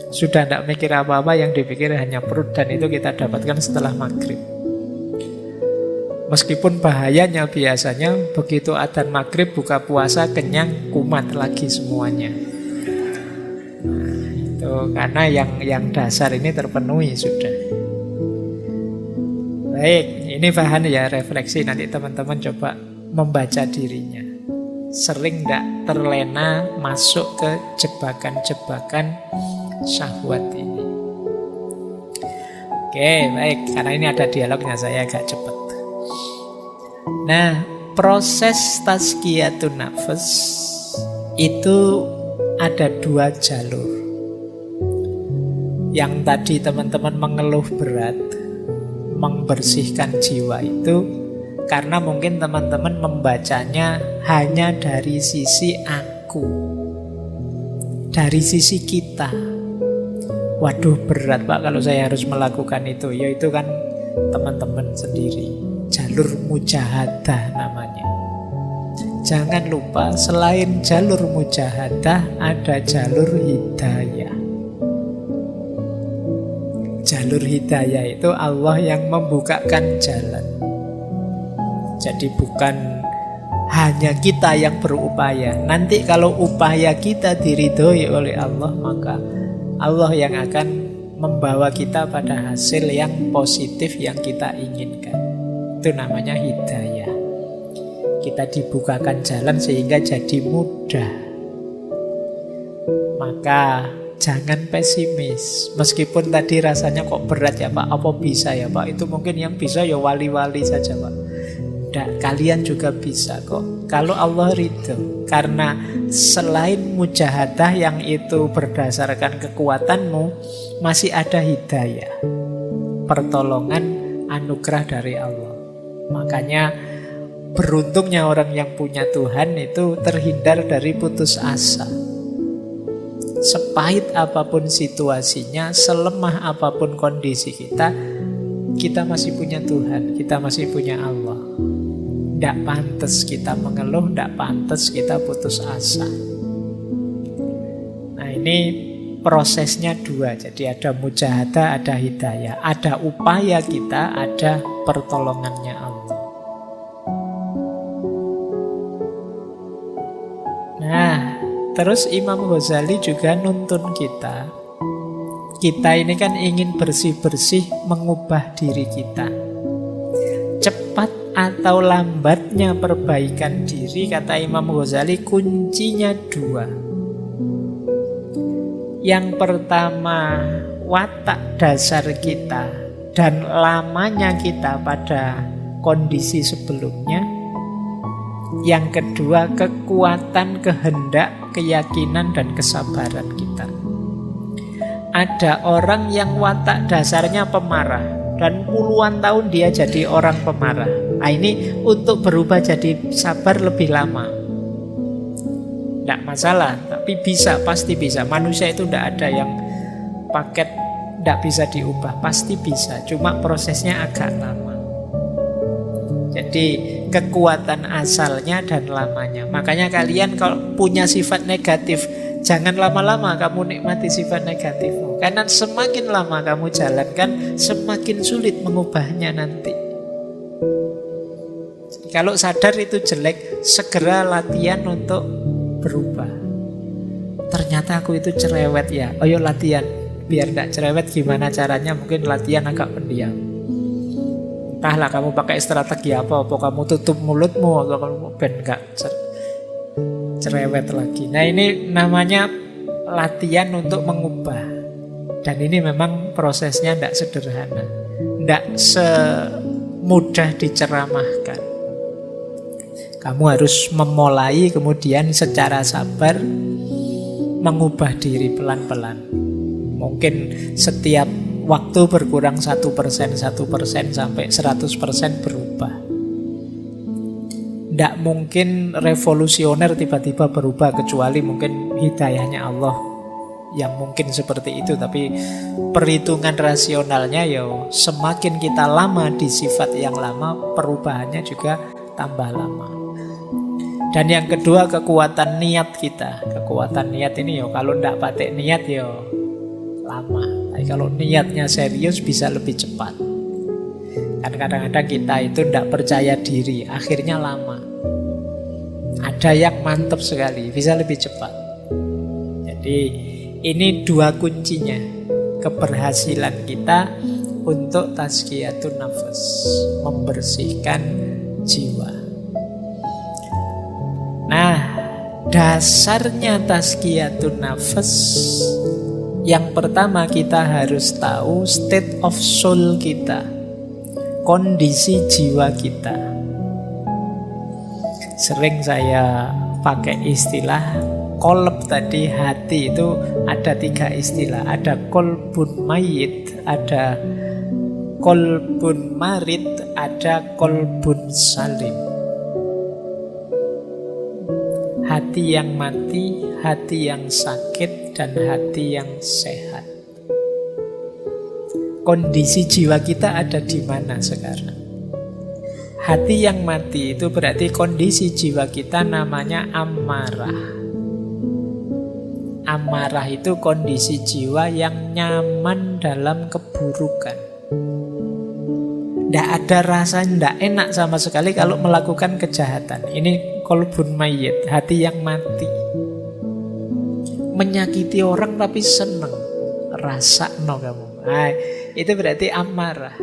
Sudah tidak mikir apa-apa, yang dipikir hanya perut, dan itu kita dapatkan setelah maghrib. Meskipun bahayanya biasanya begitu adzan maghrib buka puasa kenyang, kumat lagi semuanya. Nah, itu karena yang dasar ini terpenuhi sudah. Baik, ini bahan ya refleksi, nanti teman-teman coba membaca dirinya. Sering tidak terlena masuk ke jebakan-jebakan syahwat ini. Oke, baik, karena ini ada dialognya, saya agak cepat. Nah, proses tazkiyatun nafs itu ada 2 jalur. Yang tadi teman-teman mengeluh berat, membersihkan jiwa itu karena mungkin teman-teman membacanya hanya dari sisi aku, dari sisi kita. Waduh, berat Pak kalau saya harus melakukan itu. Ya itu kan teman-teman sendiri. Jalur mujahadah namanya. Jangan lupa selain jalur mujahadah ada jalur hidayah. Jalur hidayah itu Allah yang membukakan jalan. Jadi bukan hanya kita yang berupaya. Nanti kalau upaya kita diridhoi oleh Allah, maka Allah yang akan membawa kita pada hasil yang positif yang kita inginkan. Itu namanya hidayah. Kita dibukakan jalan sehingga jadi mudah. Maka jangan pesimis. Meskipun tadi rasanya kok berat ya Pak, apa bisa ya Pak? Itu mungkin yang bisa ya wali-wali saja Pak. Tidak, kalian juga bisa kok. Kalau Allah ridho. Karena selain mujahadah yang itu berdasarkan kekuatanmu, masih ada hidayah, pertolongan, anugerah dari Allah. Makanya beruntungnya orang yang punya Tuhan itu terhindar dari putus asa. Sepahit apapun situasinya, selemah apapun kondisi kita, kita masih punya Tuhan, kita masih punya Allah. Tidak pantas kita mengeluh, tidak pantas kita putus asa. Nah ini prosesnya 2. Jadi ada mujahadah, ada hidayah. Ada upaya kita, ada pertolongannya Allah. Nah, terus Imam Ghazali juga nuntun kita. Kita ini kan ingin bersih-bersih mengubah diri kita. Cepat atau lambatnya perbaikan diri, kata Imam Ghazali, kuncinya 2. Yang pertama, watak dasar kita dan lamanya kita pada kondisi sebelumnya. Yang kedua, kekuatan, kehendak, keyakinan, dan kesabaran kita. Ada orang yang watak dasarnya pemarah dan puluhan tahun dia jadi orang pemarah. Nah ini untuk berubah jadi sabar lebih lama. Tidak masalah, tapi bisa, pasti bisa. Manusia itu tidak ada yang paket tidak bisa diubah, pasti bisa. Cuma prosesnya agak lama. Jadi kekuatan asalnya dan lamanya. Makanya kalian kalau punya sifat negatif, jangan lama-lama kamu nikmati sifat negatifmu. Karena semakin lama kamu jalankan, semakin sulit mengubahnya nanti. Kalau sadar itu jelek, segera latihan untuk berubah. Ternyata aku itu cerewet ya. Oh yuk latihan. Biar gak cerewet gimana caranya? Mungkin latihan agak pendiam. Entahlah kamu pakai strategi apa kamu tutup mulutmu, atau kamu ben gak cerewet lagi. Nah ini namanya latihan untuk mengubah. Dan ini memang prosesnya tidak sederhana, tidak semudah diceramahkan. Kamu harus memulai, kemudian secara sabar mengubah diri pelan-pelan. Mungkin setiap waktu berkurang 1%, 1% sampai 100% berubah. Tidak mungkin revolusioner tiba-tiba berubah, kecuali mungkin hidayahnya Allah yang mungkin seperti itu. Tapi perhitungan rasionalnya ya semakin kita lama di sifat yang lama, perubahannya juga tambah lama. Dan yang kedua, kekuatan niat kita. Kekuatan niat ini yo kalau ndak pakai niat yo lama. Tapi kalau niatnya serius bisa lebih cepat. Kan kadang-kadang kita itu ndak percaya diri, akhirnya lama. Ada yang mantap sekali, bisa lebih cepat. Jadi ini dua kuncinya keberhasilan kita untuk tazkiyatun nafas, membersihkan jiwa. Nah, dasarnya tazkiyatun nafas, yang pertama kita harus tahu state of soul kita, kondisi jiwa kita. Sering saya pakai istilah kolb tadi, hati itu ada 3 istilah. Ada kolbun mayit, ada kolbun marid, ada kolbun salim. Hati yang mati, hati yang sakit, dan hati yang sehat. Kondisi jiwa kita ada di mana sekarang? Hati yang mati itu berarti kondisi jiwa kita namanya amarah. Amarah itu kondisi jiwa yang nyaman dalam keburukan. Tidak ada rasa tidak enak sama sekali kalau melakukan kejahatan. Ini kolbun mayit, hati yang mati. Menyakiti orang tapi seneng, rasa no kamu. Nah, itu berarti amarah.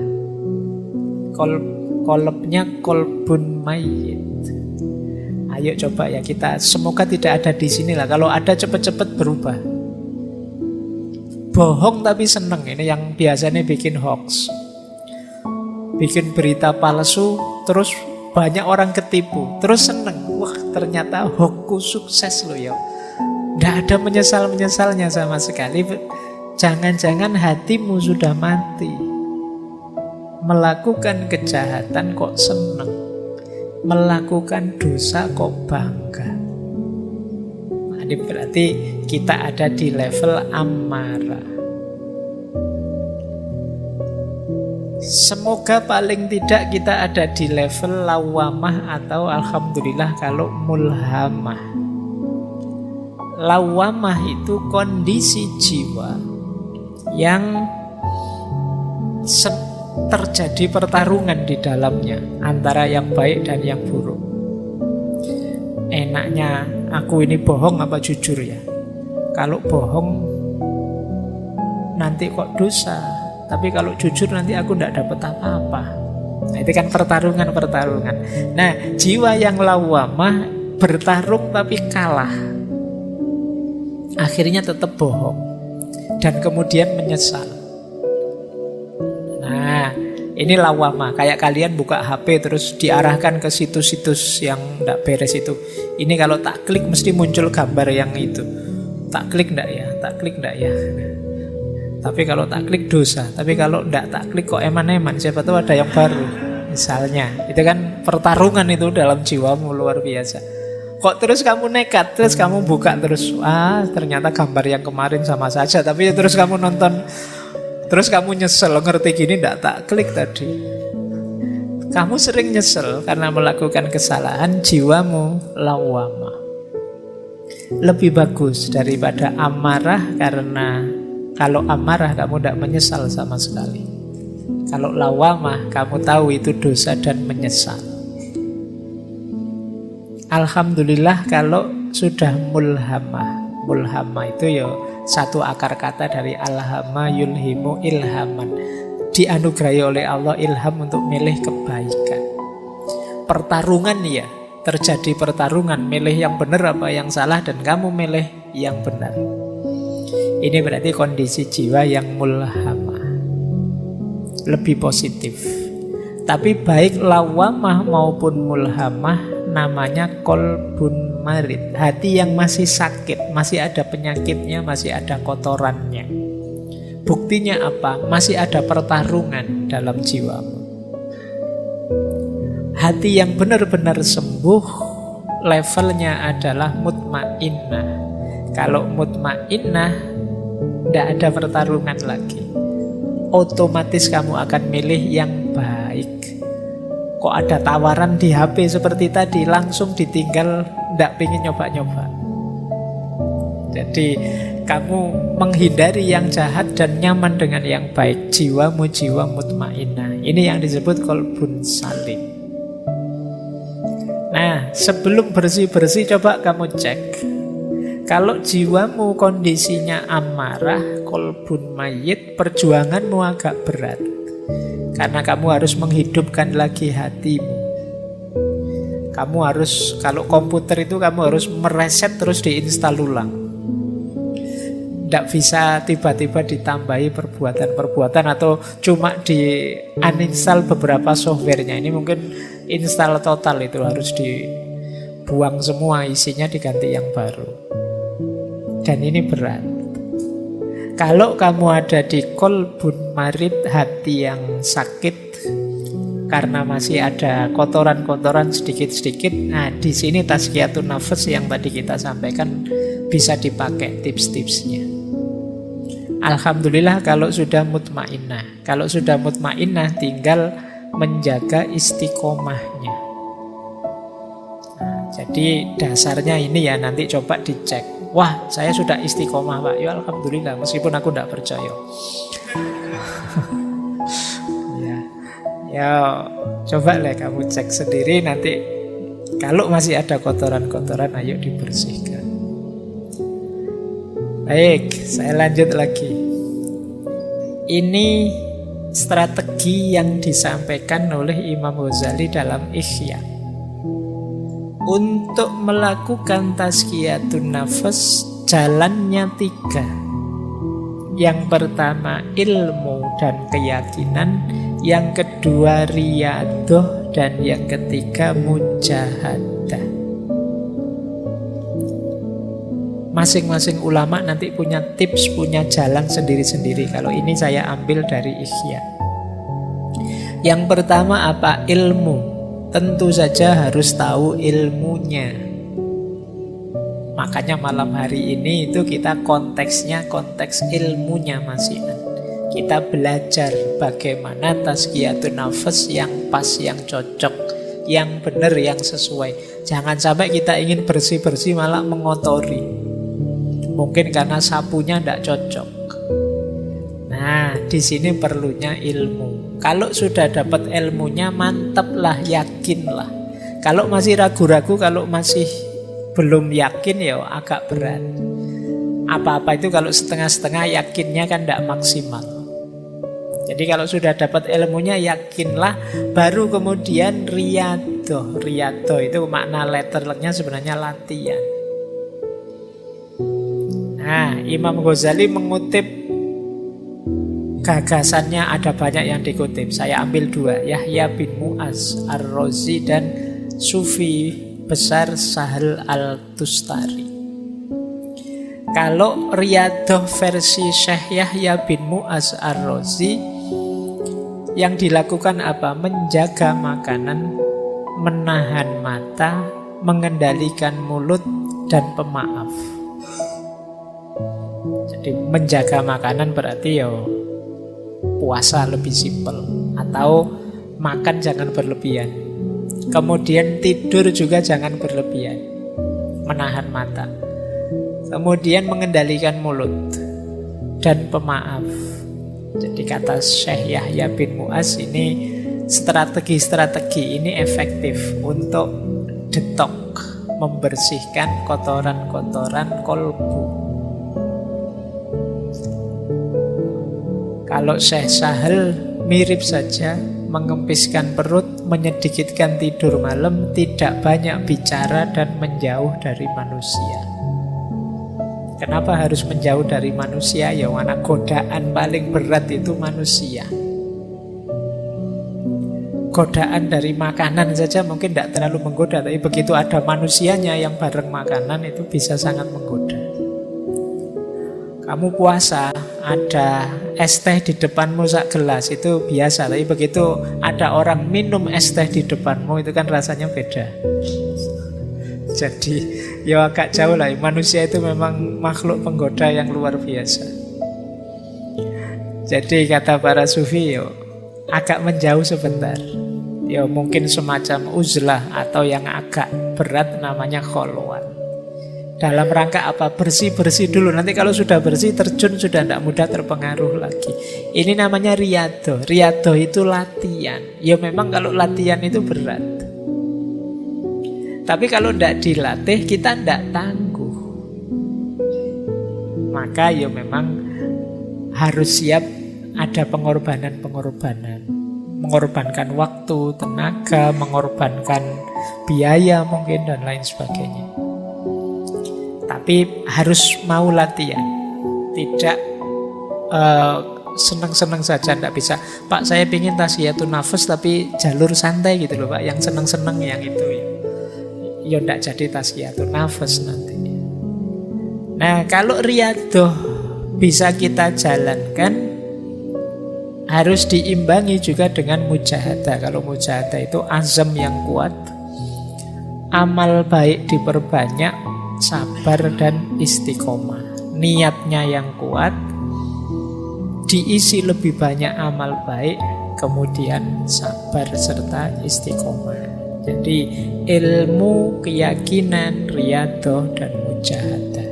Kolbnya kolbun mayit. Ayo coba ya kita, semoga tidak ada di sini lah. Kalau ada cepet-cepet berubah. Bohong tapi seneng, ini yang biasanya bikin hoax. Bikin berita palsu, terus banyak orang ketipu, terus seneng. Wah, ternyata hoaxku sukses loh ya. Tidak ada menyesal-menyesalnya sama sekali. Jangan-jangan hatimu sudah mati. Melakukan kejahatan kok seneng, melakukan dosa kok bangga. Nah, ini berarti kita ada di level amarah. Semoga paling tidak kita ada di level lawamah, atau alhamdulillah kalau mulhamah. Lawamah itu kondisi jiwa yang terjadi pertarungan di dalamnya antara yang baik dan yang buruk. Enaknya aku ini bohong apa jujur ya? Kalau bohong nanti kok dosa, tapi kalau jujur nanti aku tidak dapat apa-apa. Nah, itu kan pertarungan. Nah, jiwa yang lawamah bertarung tapi kalah, akhirnya tetap bohong dan kemudian menyesal. Nah, ini lawamah. Kayak kalian buka HP terus diarahkan ke situs-situs yang tidak beres itu. Ini kalau tak klik mesti muncul gambar yang itu. Tak klik enggak ya? Tak klik enggak ya? Tapi kalau tak klik dosa. Tapi kalau enggak tak klik kok eman-eman. Siapa tahu ada yang baru. Misalnya. Itu kan pertarungan itu dalam jiwamu luar biasa. Kok terus kamu nekat, terus kamu buka terus. Ternyata gambar yang kemarin sama saja. Tapi terus kamu nonton. Terus kamu nyesel, ngerti gini ndak tak klik tadi. Kamu sering nyesel karena melakukan kesalahan, jiwamu lawamah. Lebih bagus daripada amarah, karena kalau amarah kamu ndak menyesal sama sekali. Kalau lawamah kamu tahu itu dosa dan menyesal. Alhamdulillah kalau sudah mulhamah. Mulhamah itu ya satu akar kata dari alhama yulhimu ilhaman. Dianugerahi oleh Allah ilham untuk milih kebaikan. Pertarungan ya, terjadi pertarungan, milih yang benar apa yang salah, dan kamu milih yang benar. Ini berarti kondisi jiwa yang mulhamah, lebih positif. Tapi baik lawamah maupun mulhamah namanya kolbun marid, hati yang masih sakit, masih ada penyakitnya, masih ada kotorannya. Buktinya apa? Masih ada pertarungan dalam jiwamu. Hati yang benar-benar sembuh levelnya adalah mutmainnah. Kalau mutmainnah, tidak ada pertarungan lagi. Otomatis kamu akan milih yang baik. Kok ada tawaran di HP seperti tadi, langsung ditinggal, ndak pengen nyoba-nyoba. Jadi kamu menghindari yang jahat dan nyaman dengan yang baik. Jiwamu jiwa mutmainnah. Ini yang disebut qalbun salim. Nah, sebelum bersih-bersih coba kamu cek. Kalau jiwamu kondisinya amarah, qalbun mayyit, perjuanganmu agak berat. Karena kamu harus menghidupkan lagi hatimu. Kamu harus, kalau komputer itu kamu harus mereset terus diinstal ulang. Tidak bisa tiba-tiba ditambahi perbuatan-perbuatan atau cuma di uninstall beberapa softwarenya. Ini mungkin install total, itu harus dibuang semua, isinya diganti yang baru. Dan ini berat. Kalau kamu ada di qalbun marid, hati yang sakit karena masih ada kotoran-kotoran sedikit-sedikit, nah di sini tazkiyatun nafas yang tadi kita sampaikan bisa dipakai tips-tipsnya. Alhamdulillah kalau sudah mutmainnah. Kalau sudah mutmainnah tinggal menjaga istiqomahnya. Nah, jadi dasarnya ini ya, nanti coba dicek. Wah, saya sudah istiqomah Pak. Ya alhamdulillah, meskipun aku tidak percaya. Ya, coba lah kamu cek sendiri nanti. Kalau masih ada kotoran-kotoran, ayo dibersihkan. Baik, saya lanjut lagi. Ini strategi yang disampaikan oleh Imam Ghazali dalam Ihya. Untuk melakukan tazkiyatun nafas, jalannya 3. Yang pertama ilmu dan keyakinan, yang kedua riyadhah, dan yang ketiga mujahadah. Masing-masing ulama nanti punya tips, punya jalan sendiri-sendiri. Kalau ini saya ambil dari Ihya. Yang pertama apa? Ilmu. Tentu saja harus tahu ilmunya. Makanya malam hari ini itu kita konteksnya konteks ilmunya masih. Kita belajar bagaimana tazkiyatun nafas yang pas, yang cocok, yang benar, yang sesuai. Jangan sampai kita ingin bersih-bersih malah mengotori. Mungkin karena sapunya tidak cocok. Nah, di sini perlunya ilmu. Kalau sudah dapat ilmunya, mantaplah, yakinlah. Kalau masih ragu-ragu, kalau masih belum yakin, ya agak berat. Apa-apa itu kalau setengah-setengah, yakinnya kan tidak maksimal. Jadi kalau sudah dapat ilmunya, yakinlah. Baru kemudian riyadhah. Riyadhah itu makna letternya sebenarnya latihan. Nah, Imam Ghazali mengutip gagasannya, ada banyak yang dikutip. Saya ambil 2, Yahya bin Mu'az Ar-Razi dan Sufi besar Sahal Al-Tustari. Kalau riyadhah versi Syekh Yahya bin Mu'az Ar-Razi, yang dilakukan apa? Menjaga makanan, menahan mata, mengendalikan mulut, dan pemaaf. Jadi menjaga makanan berarti ya puasa lebih simpel, atau makan jangan berlebihan. Kemudian tidur juga jangan berlebihan, menahan mata. Kemudian mengendalikan mulut dan pemaaf. Jadi kata Syekh Yahya bin Mu'az, ini strategi-strategi ini efektif untuk detok, membersihkan kotoran-kotoran kolbu. Kalau Syekh Sahal mirip saja, mengempiskan perut, menyedikitkan tidur malam, tidak banyak bicara, dan menjauh dari manusia. Kenapa harus menjauh dari manusia? Ya mana godaan paling berat itu manusia. Godaan dari makanan saja mungkin tidak terlalu menggoda, tapi begitu ada manusianya yang bareng makanan itu bisa sangat menggoda. Kamu puasa, ada es teh di depanmu sak gelas, itu biasa. Tapi begitu ada orang minum es teh di depanmu, itu kan rasanya beda. Jadi ya agak jauh lah. Manusia itu memang makhluk penggoda yang luar biasa. Jadi kata para sufi, yo agak menjauh sebentar. ya mungkin semacam uzlah, atau yang agak berat namanya kholwat. Dalam rangka apa? Bersih-bersih dulu. Nanti kalau sudah bersih, terjun sudah tidak mudah terpengaruh lagi. Ini namanya riyadhah. Riyadhah itu latihan. Ya memang kalau latihan itu berat. Tapi kalau tidak dilatih, kita tidak tangguh. Maka ya memang harus siap ada pengorbanan-pengorbanan. Mengorbankan waktu, tenaga, mengorbankan biaya mungkin, dan lain sebagainya. Tapi harus mau latihan. Tidak senang-senang saja, tidak bisa. Pak, saya ingin tasfiyatun nafas tapi jalur santai gitu loh Pak. Yang senang-senang yang itu ya. Ya tidak jadi tasfiyatun nafas nanti. Nah, kalau riyadhah bisa kita jalankan, harus diimbangi juga dengan mujahadah. Kalau mujahadah itu azam yang kuat, amal baik diperbanyak, sabar dan istiqomah. Niatnya yang kuat, diisi lebih banyak amal baik, kemudian sabar serta istiqomah. Jadi ilmu, keyakinan, riyadhah dan mujahadah.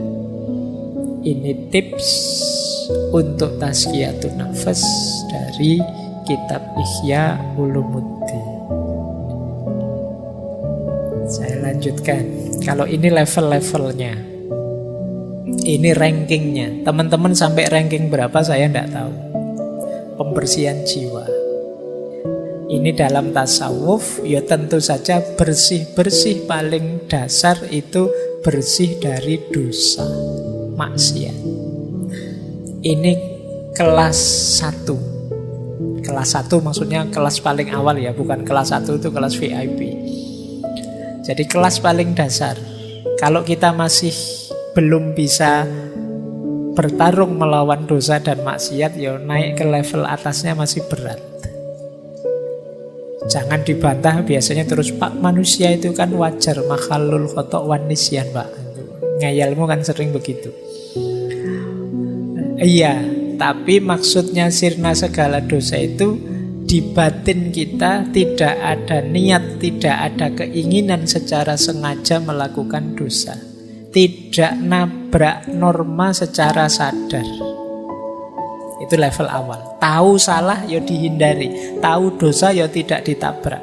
Ini tips untuk tazkiyatun nafas dari kitab Ihya Ulumuddin. Saya lanjutkan. Kalau ini level-levelnya, ini rankingnya. Teman-teman sampai ranking berapa saya tidak tahu. Pembersihan jiwa. Ini dalam tasawuf, ya tentu saja bersih-bersih paling dasar itu bersih dari dosa, maksiat. Ini kelas 1. Kelas 1 maksudnya kelas paling awal ya, bukan kelas 1 itu kelas VIP. Jadi kelas paling dasar. Kalau kita masih belum bisa bertarung melawan dosa dan maksiat, ya naik ke level atasnya masih berat. Jangan dibantah biasanya terus, Pak, manusia itu kan wajar, makhlul khotok wan nisyan, Pak. Ngayalmu kan sering begitu. Iya, tapi maksudnya sirna segala dosa itu di batin kita tidak ada niat, tidak ada keinginan secara sengaja melakukan dosa. Tidak nabrak norma secara sadar. Itu level awal. Tahu salah ya dihindari, tahu dosa ya tidak ditabrak.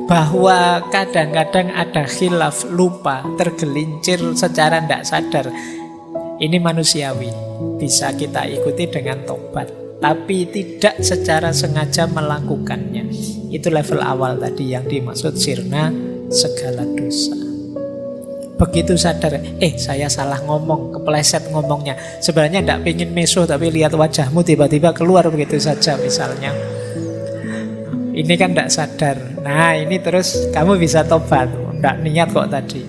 Bahwa kadang-kadang ada khilaf, lupa, tergelincir secara tidak sadar, ini manusiawi, bisa kita ikuti dengan tobat. Tapi tidak secara sengaja melakukannya. Itu level awal tadi yang dimaksud sirna segala dosa. Begitu sadar, saya salah ngomong, kepleset ngomongnya. Sebenarnya tidak pengen mesuh, tapi lihat wajahmu tiba-tiba keluar begitu saja misalnya. Ini kan tidak sadar. Nah ini terus kamu bisa tobat. Tidak niat kok tadi.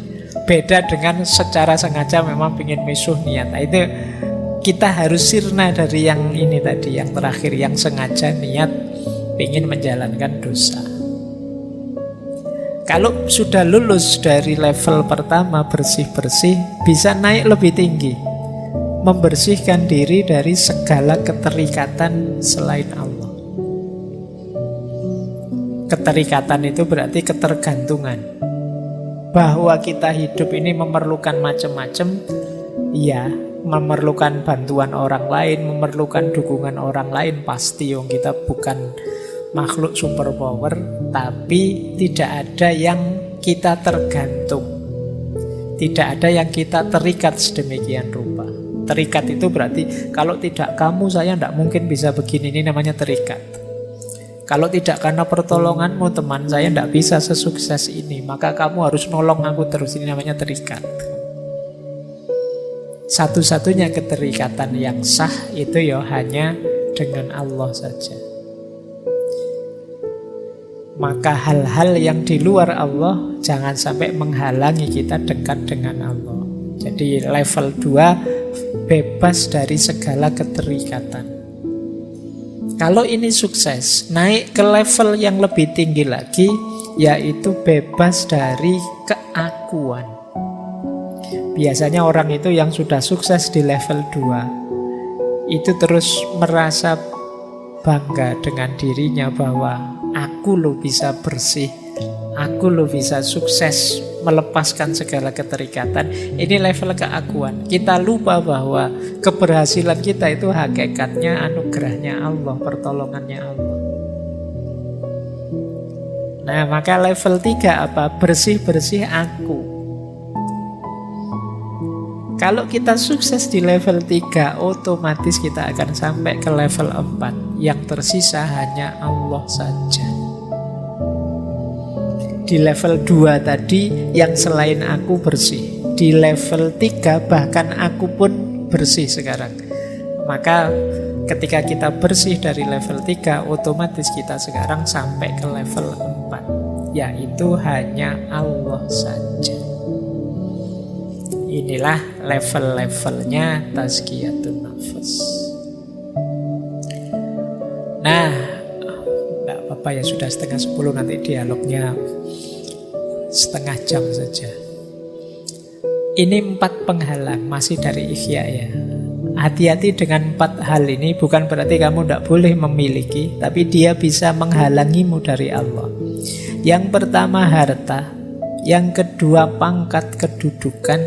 Beda dengan secara sengaja memang pengen mesuh niat. Nah, itu kita harus sirna dari yang ini tadi, yang terakhir, yang sengaja niat pengen menjalankan dosa. Kalau sudah lulus dari level pertama bersih-bersih, bisa naik lebih tinggi. Membersihkan diri dari segala keterikatan selain Allah. Keterikatan itu berarti ketergantungan. Bahwa kita hidup ini memerlukan macam-macam, ya, memerlukan bantuan orang lain, memerlukan dukungan orang lain, pasti yang kita bukan makhluk superpower, tapi tidak ada yang kita tergantung. Tidak ada yang kita terikat sedemikian rupa. Terikat itu berarti kalau tidak kamu saya tidak mungkin bisa begini, ini namanya terikat. Kalau tidak karena pertolonganmu teman saya tidak bisa sesukses ini, maka kamu harus nolong aku terus, ini namanya terikat. Satu-satunya keterikatan yang sah itu ya hanya dengan Allah saja. Maka hal-hal yang di luar Allah jangan sampai menghalangi kita dekat dengan Allah. Jadi level 2 bebas dari segala keterikatan. Kalau ini sukses, naik ke level yang lebih tinggi lagi, yaitu bebas dari keakuan. Biasanya orang itu yang sudah sukses di level 2 itu terus merasa bangga dengan dirinya bahwa aku aku lo bisa bersih, aku lo bisa sukses melepaskan segala keterikatan. Ini level keakuan. Kita lupa bahwa keberhasilan kita itu hakikatnya anugerahnya Allah, pertolongannya Allah. Nah, maka level 3 apa? Bersih-bersih aku. Kalau kita sukses di level 3, otomatis kita akan sampai ke level 4. Yang tersisa hanya Allah saja. Di level 2 tadi, yang selain aku bersih. Di level 3, bahkan aku pun bersih sekarang. Maka ketika kita bersih dari level 3, otomatis kita sekarang sampai ke level 4. Yaitu hanya Allah saja. Inilah level-levelnya tazkiyatun nafas. Nah, enggak apa-apa ya, sudah 9:30, nanti dialognya setengah jam saja. Ini 4 penghalang, masih dari Ihya ya. Hati-hati dengan 4 hal ini, bukan berarti kamu tidak boleh memiliki, tapi dia bisa menghalangimu dari Allah. Yang pertama harta, yang kedua pangkat kedudukan,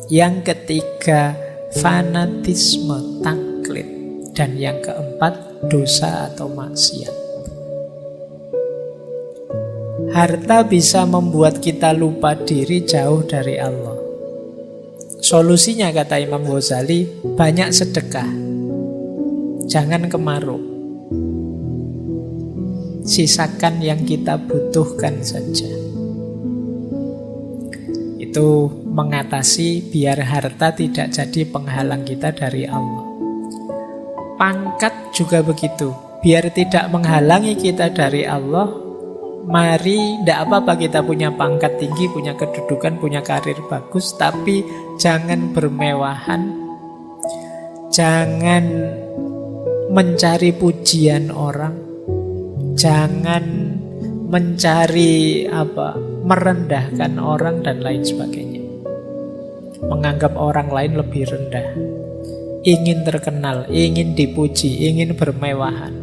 yang ketiga fanatisme, taklid, dan yang keempat dosa atau maksiat. Harta bisa membuat kita lupa diri, jauh dari Allah. Solusinya kata Imam Ghazali, banyak sedekah, jangan kemaruk. Sisakan yang kita butuhkan saja. Itu mengatasi biar harta tidak jadi penghalang kita dari Allah. Pangkat juga begitu, biar tidak menghalangi kita dari Allah. Mari, tidak apa-apa kita punya pangkat tinggi, punya kedudukan, punya karir bagus, tapi jangan bermewahan, jangan mencari pujian orang, jangan mencari merendahkan orang dan lain sebagainya. Menganggap orang lain lebih rendah, ingin terkenal, ingin dipuji, ingin bermewahan.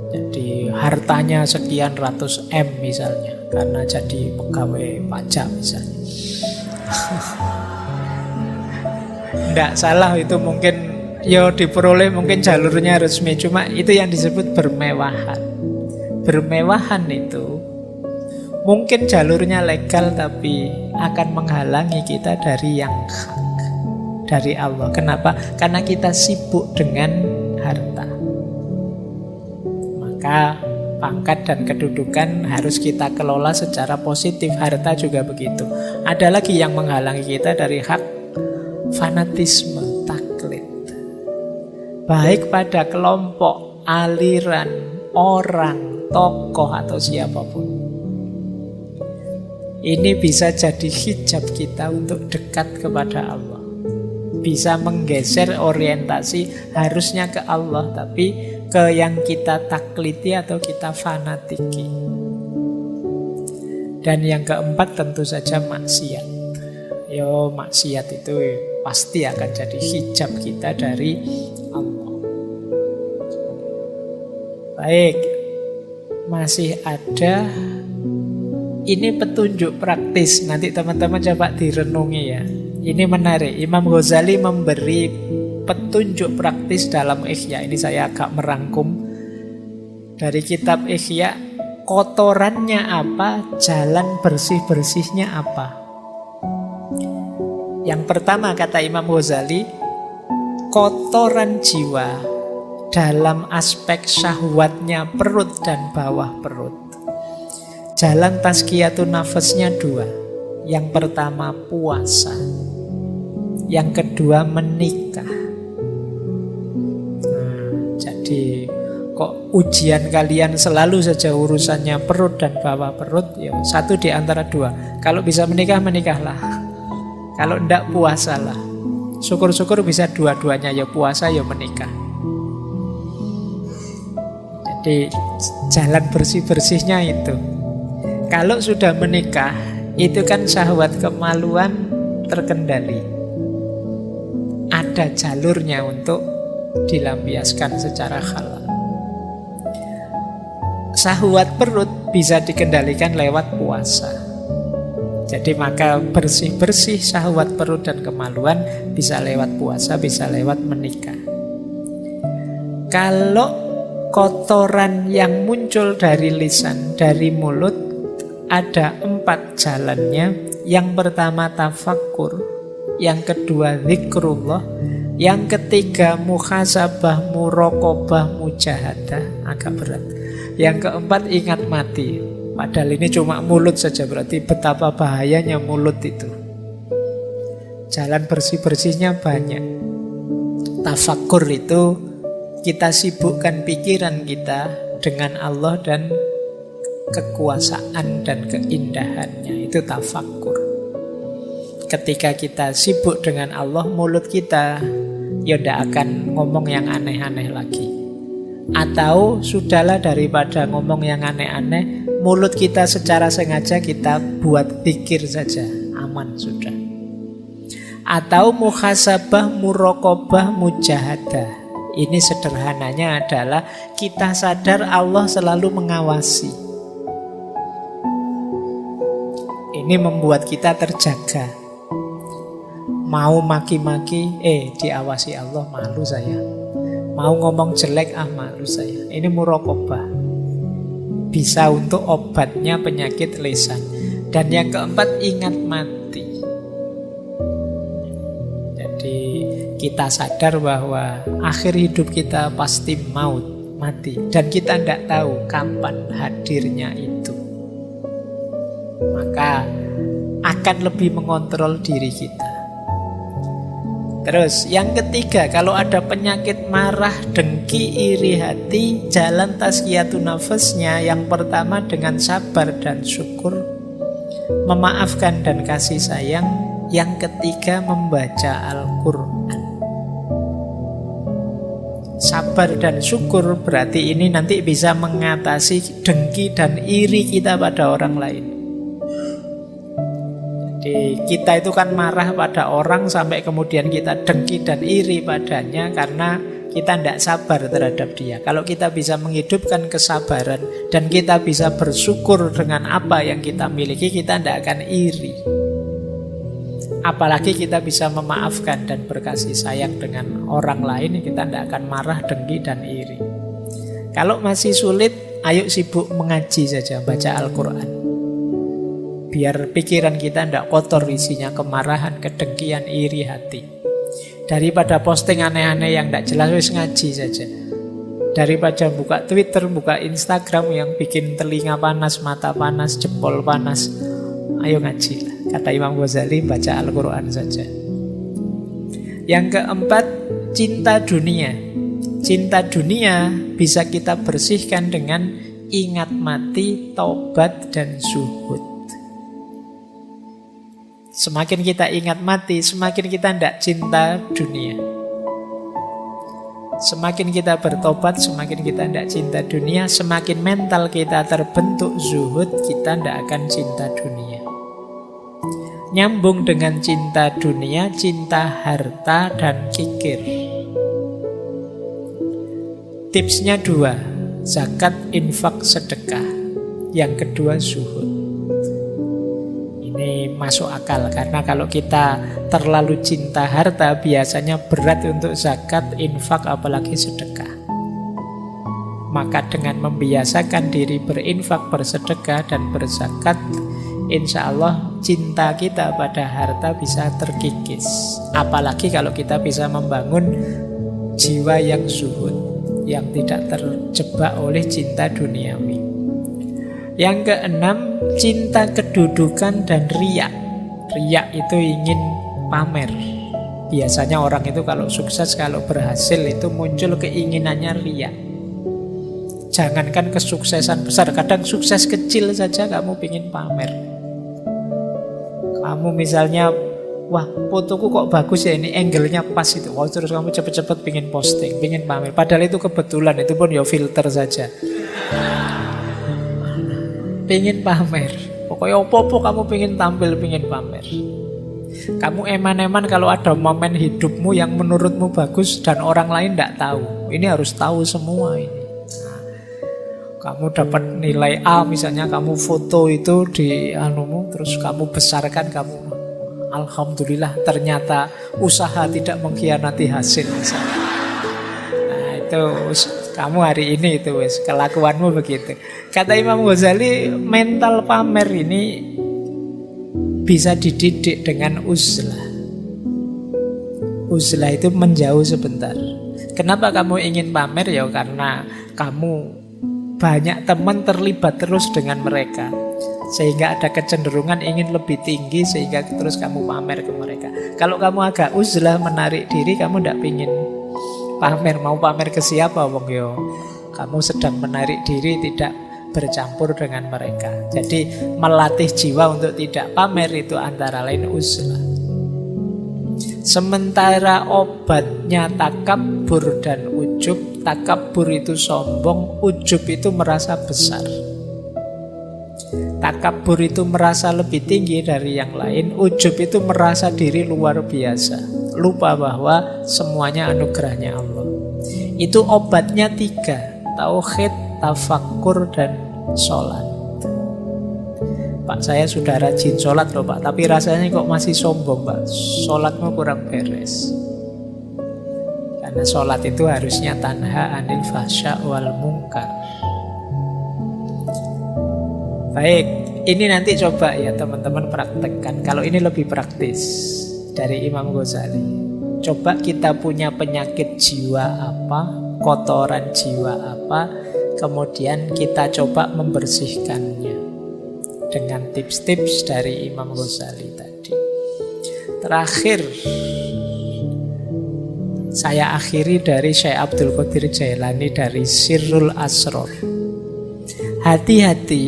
Jadi hartanya sekian ratus M misalnya, karena jadi pegawai pajak misalnya. Tidak salah itu, mungkin ya diperoleh, mungkin jalurnya resmi, cuma itu yang disebut bermewahan. Bermewahan itu mungkin jalurnya legal, tapi akan menghalangi kita dari yang hak, dari Allah. Kenapa? Karena kita sibuk dengan harta. Maka pangkat dan kedudukan harus kita kelola secara positif. Harta juga begitu. Ada lagi yang menghalangi kita dari hak, fanatisme, taklid. Baik pada kelompok, aliran, orang, tokoh atau siapapun. Ini bisa jadi hijab kita untuk dekat kepada Allah. Bisa menggeser orientasi harusnya ke Allah, tapi ke yang kita takliti atau kita fanatiki. Dan yang keempat tentu saja maksiat. Yo, maksiat itu pasti akan jadi hijab kita dari Allah. Baik, masih ada. Ini petunjuk praktis. Nanti teman-teman coba direnungi ya. Ini menarik. Imam Ghazali memberi petunjuk praktis dalam Ihya. Ini saya agak merangkum dari kitab Ihya. Kotorannya apa? Jalan bersih-bersihnya apa? Yang pertama kata Imam Ghazali, kotoran jiwa dalam aspek syahwatnya perut dan bawah perut. Jalan tazkiyatun nafasnya 2. Yang pertama puasa, yang kedua menikah. Jadi kok ujian kalian selalu saja urusannya perut dan bawah perut? Ya, satu di antara 2. Kalau bisa menikah, menikahlah. Kalau enggak, puasalah. Syukur-syukur bisa dua-duanya, ya puasa ya menikah. Jadi jalan bersih-bersihnya itu. Kalau sudah menikah, itu kan syahwat kemaluan terkendali. Ada jalurnya untuk dilampiaskan secara halal. Syahwat perut bisa dikendalikan lewat puasa. Jadi maka bersih-bersih syahwat perut dan kemaluan bisa lewat puasa, bisa lewat menikah. Kalau kotoran yang muncul dari lisan, dari mulut, ada 4 jalannya. Yang pertama tafakkur, yang kedua zikrullah, yang ketiga muhasabah, muraqabah, mujahadah, agak berat. Yang keempat ingat mati. Padahal ini cuma mulut saja, berarti betapa bahayanya mulut itu. Jalan bersih-bersihnya banyak. Tafakkur itu kita sibukkan pikiran kita dengan Allah dan kekuasaan dan keindahannya. Itu tafakkur. Ketika kita sibuk dengan Allah, mulut kita ya tidak akan ngomong yang aneh-aneh lagi. Atau sudahlah, daripada ngomong yang aneh-aneh, mulut kita secara sengaja kita buat pikir saja, aman sudah. Atau muhasabah, muraqabah, mujahadah. Ini sederhananya adalah kita sadar Allah selalu mengawasi. Ini membuat kita terjaga. Mau maki-maki, diawasi Allah, malu saya. Mau ngomong jelek, malu saya. Ini muraqabah. Bisa untuk obatnya penyakit lisan. Dan yang keempat, ingat mati. Jadi kita sadar bahwa akhir hidup kita pasti mati. Dan kita tidak tahu kapan hadirnya itu. Maka akan lebih mengontrol diri kita. Terus yang ketiga, kalau ada penyakit marah, dengki, iri hati, jalan tazkiyatun nafasnya yang pertama dengan sabar dan syukur, memaafkan dan kasih sayang. Yang ketiga membaca Al-Quran. Sabar dan syukur berarti ini nanti bisa mengatasi dengki dan iri kita pada orang lain. Kita itu kan marah pada orang sampai kemudian kita dengki dan iri padanya karena kita tidak sabar terhadap dia. Kalau kita bisa menghidupkan kesabaran dan kita bisa bersyukur dengan apa yang kita miliki, kita tidak akan iri. Apalagi kita bisa memaafkan dan berkasih sayang dengan orang lain, kita tidak akan marah, dengki dan iri. Kalau masih sulit, ayo sibuk mengaji saja, baca Al-Quran. Biar pikiran kita tidak kotor isinya kemarahan, kedengkian, iri hati. Daripada posting aneh-aneh yang tidak jelas, wis ngaji saja. Daripada buka Twitter, buka Instagram yang bikin telinga panas, mata panas, jempol panas, ayo ngaji lah. Kata Imam Ghazali, baca Al-Quran saja. Yang keempat, cinta dunia. Cinta dunia bisa kita bersihkan dengan ingat mati, taubat, dan zuhud. Semakin kita ingat mati, semakin kita tidak cinta dunia. Semakin kita bertobat, semakin kita tidak cinta dunia. Semakin mental kita terbentuk zuhud, kita tidak akan cinta dunia. Nyambung dengan cinta dunia, cinta harta dan kikir. Tipsnya 2, zakat, infak, sedekah. Yang kedua zuhud. Ini masuk akal karena kalau kita terlalu cinta harta biasanya berat untuk zakat, infak, apalagi sedekah. Maka dengan membiasakan diri berinfak, bersedekah, dan berzakat, insya Allah cinta kita pada harta bisa terkikis. Apalagi kalau kita bisa membangun jiwa yang zuhud, yang tidak terjebak oleh cinta duniawi. Yang keenam, cinta kedudukan dan riya. Riya itu ingin pamer. Biasanya orang itu kalau sukses, kalau berhasil itu muncul keinginannya riya. Jangankan kesuksesan besar, kadang sukses kecil saja kamu ingin pamer. Kamu misalnya, wah fotoku kok bagus ya, ini angle-nya pas itu. Wah, terus kamu cepet-cepet ingin posting, ingin pamer. Padahal itu kebetulan, itu pun ya filter saja. Pengen pamer. Pokoknya opo-opo kamu pengen tampil, pengen pamer. Kamu eman-eman kalau ada momen hidupmu yang menurutmu bagus dan orang lain tidak tahu. Ini harus tahu semua ini. Nah, Kamu dapat nilai A misalnya, kamu foto itu di anumu, terus kamu besarkan, kamu alhamdulillah ternyata usaha tidak mengkhianati hasil misalnya. Nah itu kamu hari ini itu wes kelakuanmu begitu. Kata Imam Ghazali, mental pamer ini bisa dididik dengan uzlah. Uzlah itu menjauh sebentar. Kenapa kamu ingin pamer? Ya karena kamu banyak teman terlibat terus dengan mereka, sehingga ada kecenderungan ingin lebih tinggi, sehingga terus kamu pamer ke mereka. Kalau kamu agak uzlah, menarik diri, kamu tidak ingin pamer. Mau pamer ke siapa wong yo? Kamu sedang menarik diri, tidak bercampur dengan mereka. Jadi melatih jiwa untuk tidak pamer itu antara lain uzlah. Sementara obatnya takabur dan ujub. Takabur itu sombong, ujub itu merasa besar. Takabur itu merasa lebih tinggi dari yang lain, ujub itu merasa diri luar biasa, lupa bahwa semuanya anugerahnya Allah. Itu obatnya 3, tauhid, tafakkur, dan sholat. Pak, saya sudah rajin sholat loh Pak, tapi rasanya kok masih sombong Pak, sholatmu kurang beres. Karena sholat itu harusnya tanha anil fahsya wal munkar. Baik, ini nanti coba ya teman-teman praktekkan. Kalau ini lebih praktis dari Imam Ghazali. Coba kita punya penyakit jiwa apa, kotoran jiwa apa, kemudian kita coba membersihkannya dengan tips-tips dari Imam Ghazali tadi. Terakhir, saya akhiri dari Syekh Abdul Qadir Jailani dari Sirrul Asror. Hati-hati,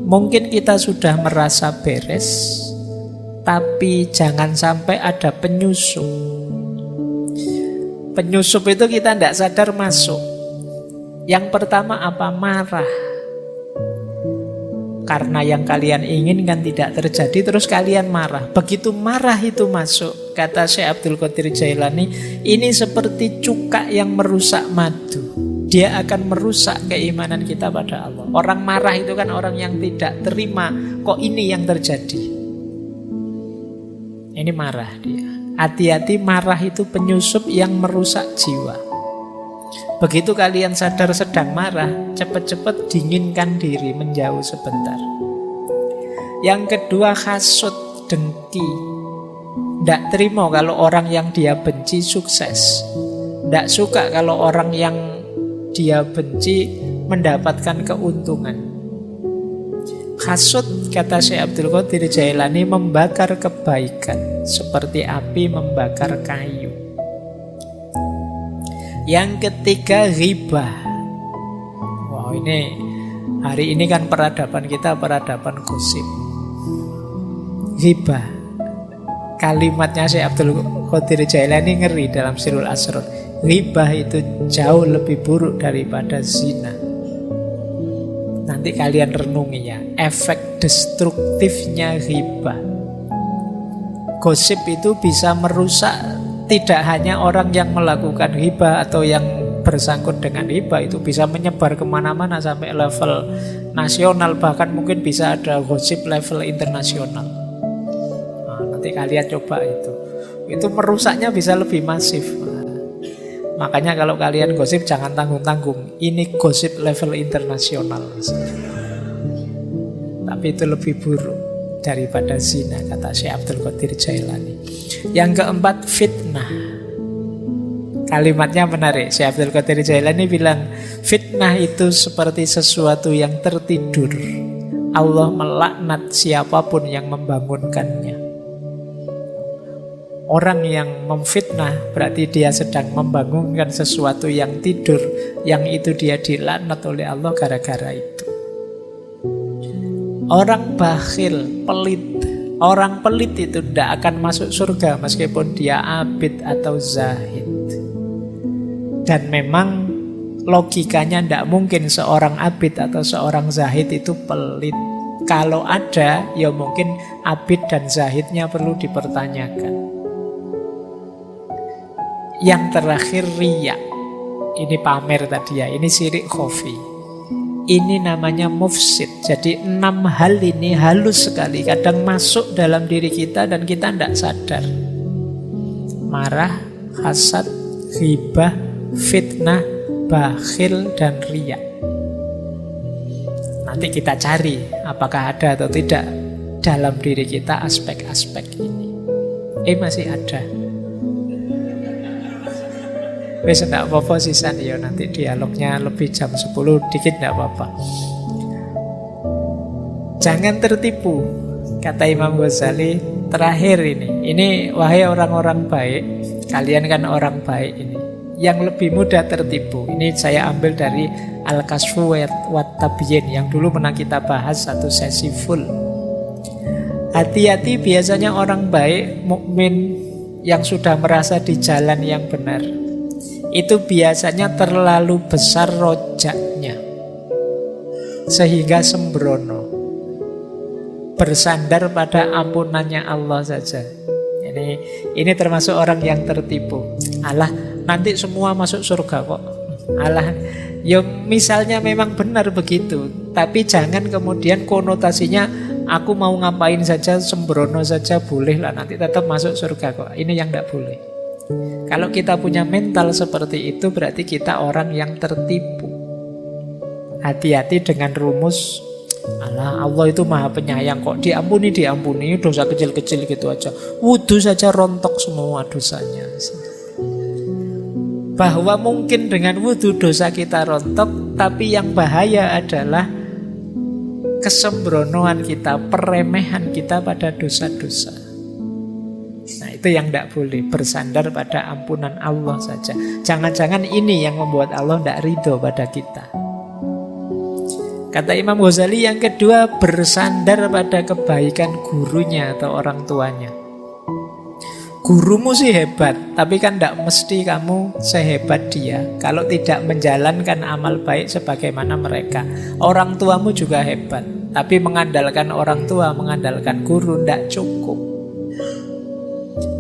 mungkin kita sudah merasa beres, tapi jangan sampai ada penyusup. Penyusup itu kita tidak sadar masuk. Yang pertama apa? Marah. Karena yang kalian inginkan tidak terjadi, terus kalian marah. Begitu marah itu masuk, kata Syekh Abdul Qadir Jailani, ini seperti cuka yang merusak madu. Dia akan merusak keimanan kita pada Allah. Orang marah itu kan orang yang tidak terima, kok ini yang terjadi. Ini marah dia. Hati-hati, marah itu penyusup yang merusak jiwa. Begitu kalian sadar sedang marah, cepat-cepat dinginkan diri, menjauh sebentar. Yang kedua, hasud, dengki. Tidak terima kalau orang yang dia benci sukses. Tidak suka kalau orang yang dia benci mendapatkan keuntungan. Hasud, kata Syekh Abdul Qadir Jailani, membakar kebaikan seperti api membakar kayu. Yang ketiga, ghibah. Wow, ini hari ini kan peradaban kita peradaban gosip. Ghibah. Kalimatnya Syekh Abdul Qadir Jailani ngeri dalam Sirrul Asror. Ghibah itu jauh lebih buruk daripada zina. Nanti kalian renungi ya, efek destruktifnya ghibah. Gosip itu bisa merusak tidak hanya orang yang melakukan hibah atau yang bersangkut dengan hibah, itu bisa menyebar kemana-mana sampai level nasional, bahkan mungkin bisa ada gosip level internasional. Nah, nanti kalian coba itu merusaknya bisa lebih masif. Makanya kalau kalian gosip jangan tanggung-tanggung, ini gosip level internasional. Tapi itu lebih buruk daripada zina, kata Syekh Abdul Qadir Jailani. Yang keempat, fitnah. Kalimatnya menarik. Syekh Abdul Qadir Jailani bilang, fitnah itu seperti sesuatu yang tertidur. Allah melaknat siapapun yang membangunkannya. Orang yang memfitnah berarti dia sedang membangunkan sesuatu yang tidur, yang itu dia dilaknat oleh Allah gara-gara itu. Orang bakhil, pelit. Orang pelit itu tidak akan masuk surga meskipun dia abid atau zahid. Dan memang logikanya tidak mungkin seorang abid atau seorang zahid itu pelit. Kalau ada, ya mungkin abid dan zahidnya perlu dipertanyakan. Yang terakhir, riya. Ini pamer tadi ya, ini syirik khafi. Ini namanya mufsid. Jadi 6 hal ini halus sekali, kadang masuk dalam diri kita dan kita tidak sadar. Marah, hasad, ghibah, fitnah, bakhil, dan riya. Nanti kita cari apakah ada atau tidak dalam diri kita aspek-aspek ini. Masih ada. Wes enggak apa-apa sisan ya, nanti dialognya lebih jam 10 dikit enggak apa-apa. Jangan tertipu, kata Imam Ghazali terakhir ini. Ini wahai orang-orang baik, kalian kan orang baik ini. Yang lebih mudah tertipu. Ini saya ambil dari Al-Kasfu wa Tabyin yang dulu pernah kita bahas satu sesi full. Hati-hati, biasanya orang baik, mukmin yang sudah merasa di jalan yang benar, itu biasanya terlalu besar rojaknya sehingga sembrono, bersandar pada ampunannya Allah saja. Ini termasuk orang yang tertipu. Alah, nanti semua masuk surga kok. Alah, ya misalnya memang benar begitu, tapi jangan kemudian konotasinya aku mau ngapain saja, sembrono saja boleh lah, nanti tetap masuk surga kok. Ini yang tidak boleh. Kalau kita punya mental seperti itu, berarti kita orang yang tertipu. Hati-hati dengan rumus, alah Allah itu maha penyayang kok, diampuni, dosa kecil-kecil gitu aja, wudu saja rontok semua dosanya. Bahwa mungkin dengan wudu dosa kita rontok, tapi yang bahaya adalah kesembronoan kita, peremehan kita pada dosa-dosa. Nah, itu yang tidak boleh, bersandar pada ampunan Allah saja. Jangan-jangan ini yang membuat Allah tidak ridho pada kita. Kata Imam Ghazali yang kedua, bersandar pada kebaikan gurunya atau orang tuanya. Gurumu sih hebat, tapi kan tidak mesti kamu sehebat dia kalau tidak menjalankan amal baik sebagaimana mereka. Orang tuamu juga hebat, tapi mengandalkan orang tua, mengandalkan guru tidak cukup.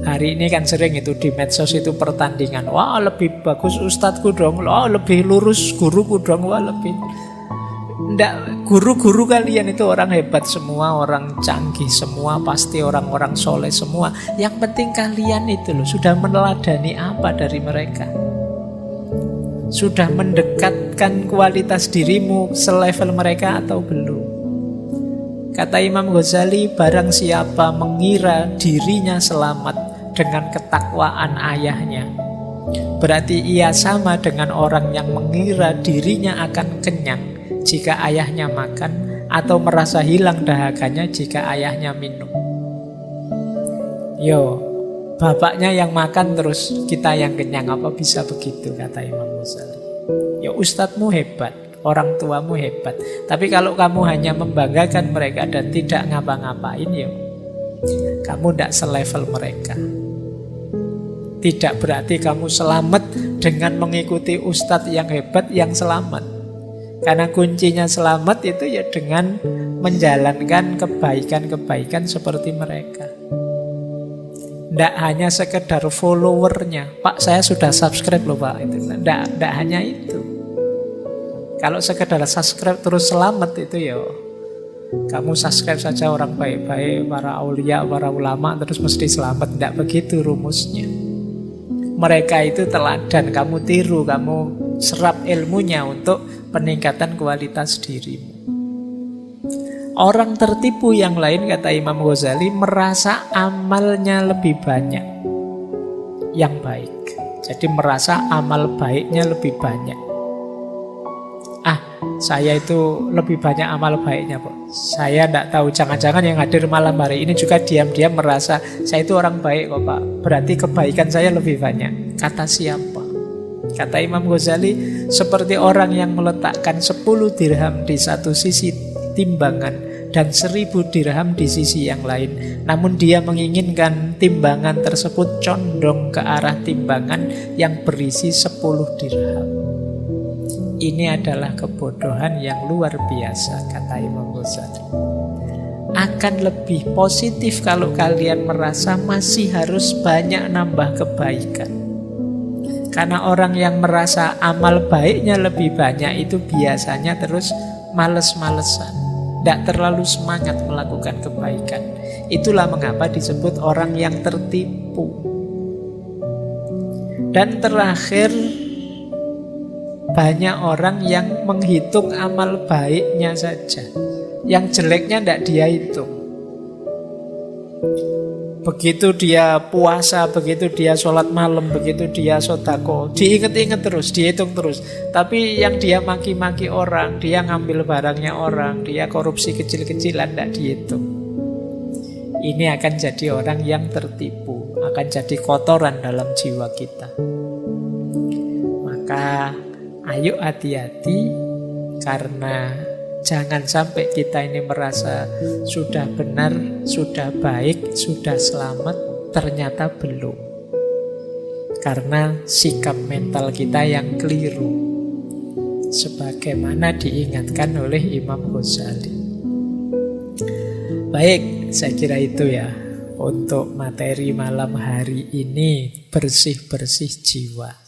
Hari ini kan sering itu di medsos itu pertandingan. Wah, lebih bagus ustadzku dong. Wah, lebih lurus guruku dong. Wah, lebih... Nggak, guru-guru kalian itu orang hebat semua, orang canggih semua, pasti orang-orang soleh semua. Yang penting kalian itu loh, sudah meneladani apa dari mereka? Sudah mendekatkan kualitas dirimu selevel mereka atau belum? Kata Imam Ghazali, barang siapa mengira dirinya selamat dengan ketakwaan ayahnya, berarti ia sama dengan orang yang mengira dirinya akan kenyang jika ayahnya makan, atau merasa hilang dahaganya jika ayahnya minum. Yo, bapaknya yang makan terus kita yang kenyang, apa bisa begitu, kata Imam Ghazali. Ya ustadzmu hebat, orang tuamu hebat, tapi kalau kamu hanya membanggakan mereka dan tidak ngapa-ngapain, ya kamu tidak selevel mereka. Tidak berarti kamu selamat dengan mengikuti ustadz yang hebat yang selamat. Karena kuncinya selamat itu ya dengan menjalankan kebaikan-kebaikan seperti mereka. Tidak hanya sekedar followernya, Pak saya sudah subscribe loh Pak, itu tidak hanya itu. Kalau sekedar subscribe terus selamat itu ya kamu subscribe saja orang baik-baik, para aulia, para ulama terus mesti selamat. Tidak begitu rumusnya. Mereka itu teladan, kamu tiru, kamu serap ilmunya untuk peningkatan kualitas dirimu. Orang tertipu yang lain, kata Imam Ghazali, merasa amalnya lebih banyak yang baik. Jadi merasa amal baiknya lebih banyak. Saya itu lebih banyak amal baiknya Pak. Saya tidak tahu, jangan-jangan yang hadir malam hari ini juga diam-diam merasa saya itu orang baik kok Pak, berarti kebaikan saya lebih banyak. Kata siapa? Kata Imam Ghazali, seperti orang yang meletakkan 10 dirham di satu sisi timbangan dan 1000 dirham di sisi yang lain, namun dia menginginkan timbangan tersebut condong ke arah timbangan yang berisi 10 dirham. Ini adalah kebodohan yang luar biasa, kata Imam Ghazali. Akan lebih positif kalau kalian merasa masih harus banyak nambah kebaikan. Karena orang yang merasa amal baiknya lebih banyak itu biasanya terus males-malesan, tidak terlalu semangat melakukan kebaikan. Itulah mengapa disebut orang yang tertipu. Dan terakhir, banyak orang yang menghitung amal baiknya saja, yang jeleknya tidak dia hitung. Begitu dia puasa, begitu dia sholat malam, begitu dia sodako, diinget-inget terus, dihitung terus. Tapi yang dia maki-maki orang, dia ngambil barangnya orang, dia korupsi kecil-kecilan, tidak dihitung. Ini akan jadi orang yang tertipu, akan jadi kotoran dalam jiwa kita. Maka ayo hati-hati, karena jangan sampai kita ini merasa sudah benar, sudah baik, sudah selamat, ternyata belum. Karena sikap mental kita yang keliru, sebagaimana diingatkan oleh Imam Ghazali. Baik, saya kira itu ya untuk materi malam hari ini, bersih-bersih jiwa.